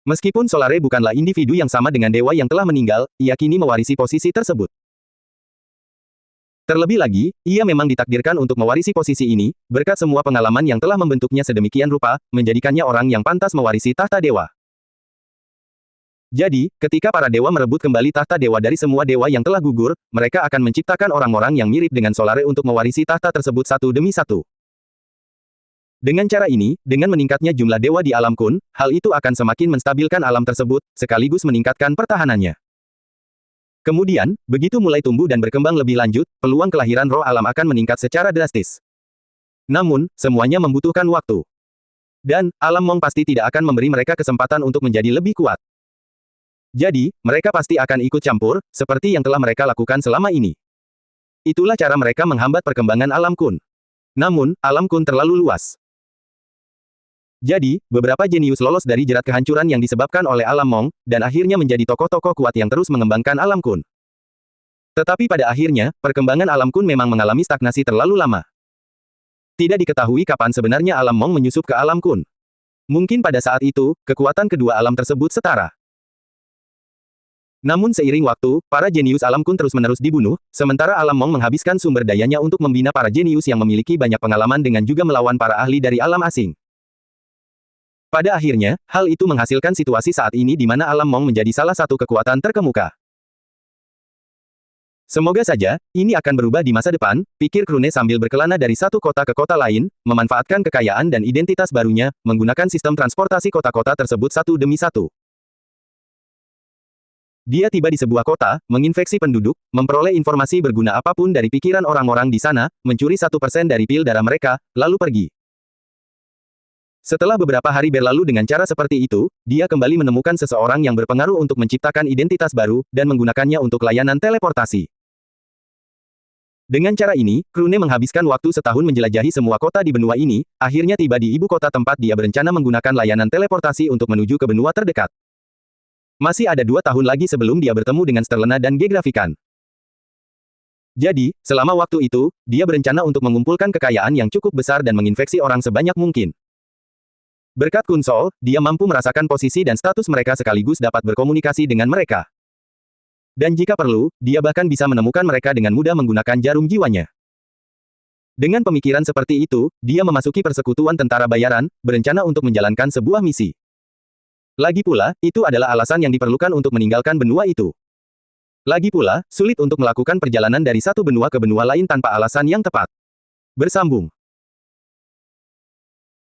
Meskipun Solare bukanlah individu yang sama dengan dewa yang telah meninggal, ia kini mewarisi posisi tersebut. Terlebih lagi, ia memang ditakdirkan untuk mewarisi posisi ini, berkat semua pengalaman yang telah membentuknya sedemikian rupa, menjadikannya orang yang pantas mewarisi tahta dewa. Jadi, ketika para dewa merebut kembali tahta dewa dari semua dewa yang telah gugur, mereka akan menciptakan orang-orang yang mirip dengan Solare untuk mewarisi tahta tersebut satu demi satu. Dengan cara ini, dengan meningkatnya jumlah dewa di alam Kun, hal itu akan semakin menstabilkan alam tersebut, sekaligus meningkatkan pertahanannya. Kemudian, begitu mulai tumbuh dan berkembang lebih lanjut, peluang kelahiran roh alam akan meningkat secara drastis. Namun, semuanya membutuhkan waktu. Dan, alam Mong pasti tidak akan memberi mereka kesempatan untuk menjadi lebih kuat. Jadi, mereka pasti akan ikut campur, seperti yang telah mereka lakukan selama ini. Itulah cara mereka menghambat perkembangan alam Kun. Namun, alam Kun terlalu luas. Jadi, beberapa jenius lolos dari jerat kehancuran yang disebabkan oleh alam Mong, dan akhirnya menjadi tokoh-tokoh kuat yang terus mengembangkan alam Kun. Tetapi pada akhirnya, perkembangan alam Kun memang mengalami stagnasi terlalu lama. Tidak diketahui kapan sebenarnya alam Mong menyusup ke alam Kun. Mungkin pada saat itu, kekuatan kedua alam tersebut setara. Namun seiring waktu, para jenius alam Kun terus-menerus dibunuh, sementara alam Mong menghabiskan sumber dayanya untuk membina para jenius yang memiliki banyak pengalaman dengan juga melawan para ahli dari alam asing. Pada akhirnya, hal itu menghasilkan situasi saat ini di mana alam Mong menjadi salah satu kekuatan terkemuka. Semoga saja, ini akan berubah di masa depan, pikir Krune sambil berkelana dari satu kota ke kota lain, memanfaatkan kekayaan dan identitas barunya, menggunakan sistem transportasi kota-kota tersebut satu demi satu. Dia tiba di sebuah kota, menginfeksi penduduk, memperoleh informasi berguna apapun dari pikiran orang-orang di sana, mencuri 1% dari pil darah mereka, lalu pergi. Setelah beberapa hari berlalu dengan cara seperti itu, dia kembali menemukan seseorang yang berpengaruh untuk menciptakan identitas baru, dan menggunakannya untuk layanan teleportasi. Dengan cara ini, Krune menghabiskan waktu setahun menjelajahi semua kota di benua ini, akhirnya tiba di ibu kota tempat dia berencana menggunakan layanan teleportasi untuk menuju ke benua terdekat. Masih ada 2 tahun lagi sebelum dia bertemu dengan Sterlena dan Gegrafikan. Jadi, selama waktu itu, dia berencana untuk mengumpulkan kekayaan yang cukup besar dan menginfeksi orang sebanyak mungkin. Berkat Kunsol, dia mampu merasakan posisi dan status mereka sekaligus dapat berkomunikasi dengan mereka. Dan jika perlu, dia bahkan bisa menemukan mereka dengan mudah menggunakan jarum jiwanya. Dengan pemikiran seperti itu, dia memasuki persekutuan tentara bayaran, berencana untuk menjalankan sebuah misi. Lagi pula, itu adalah alasan yang diperlukan untuk meninggalkan benua itu. Lagi pula, sulit untuk melakukan perjalanan dari satu benua ke benua lain tanpa alasan yang tepat. Bersambung.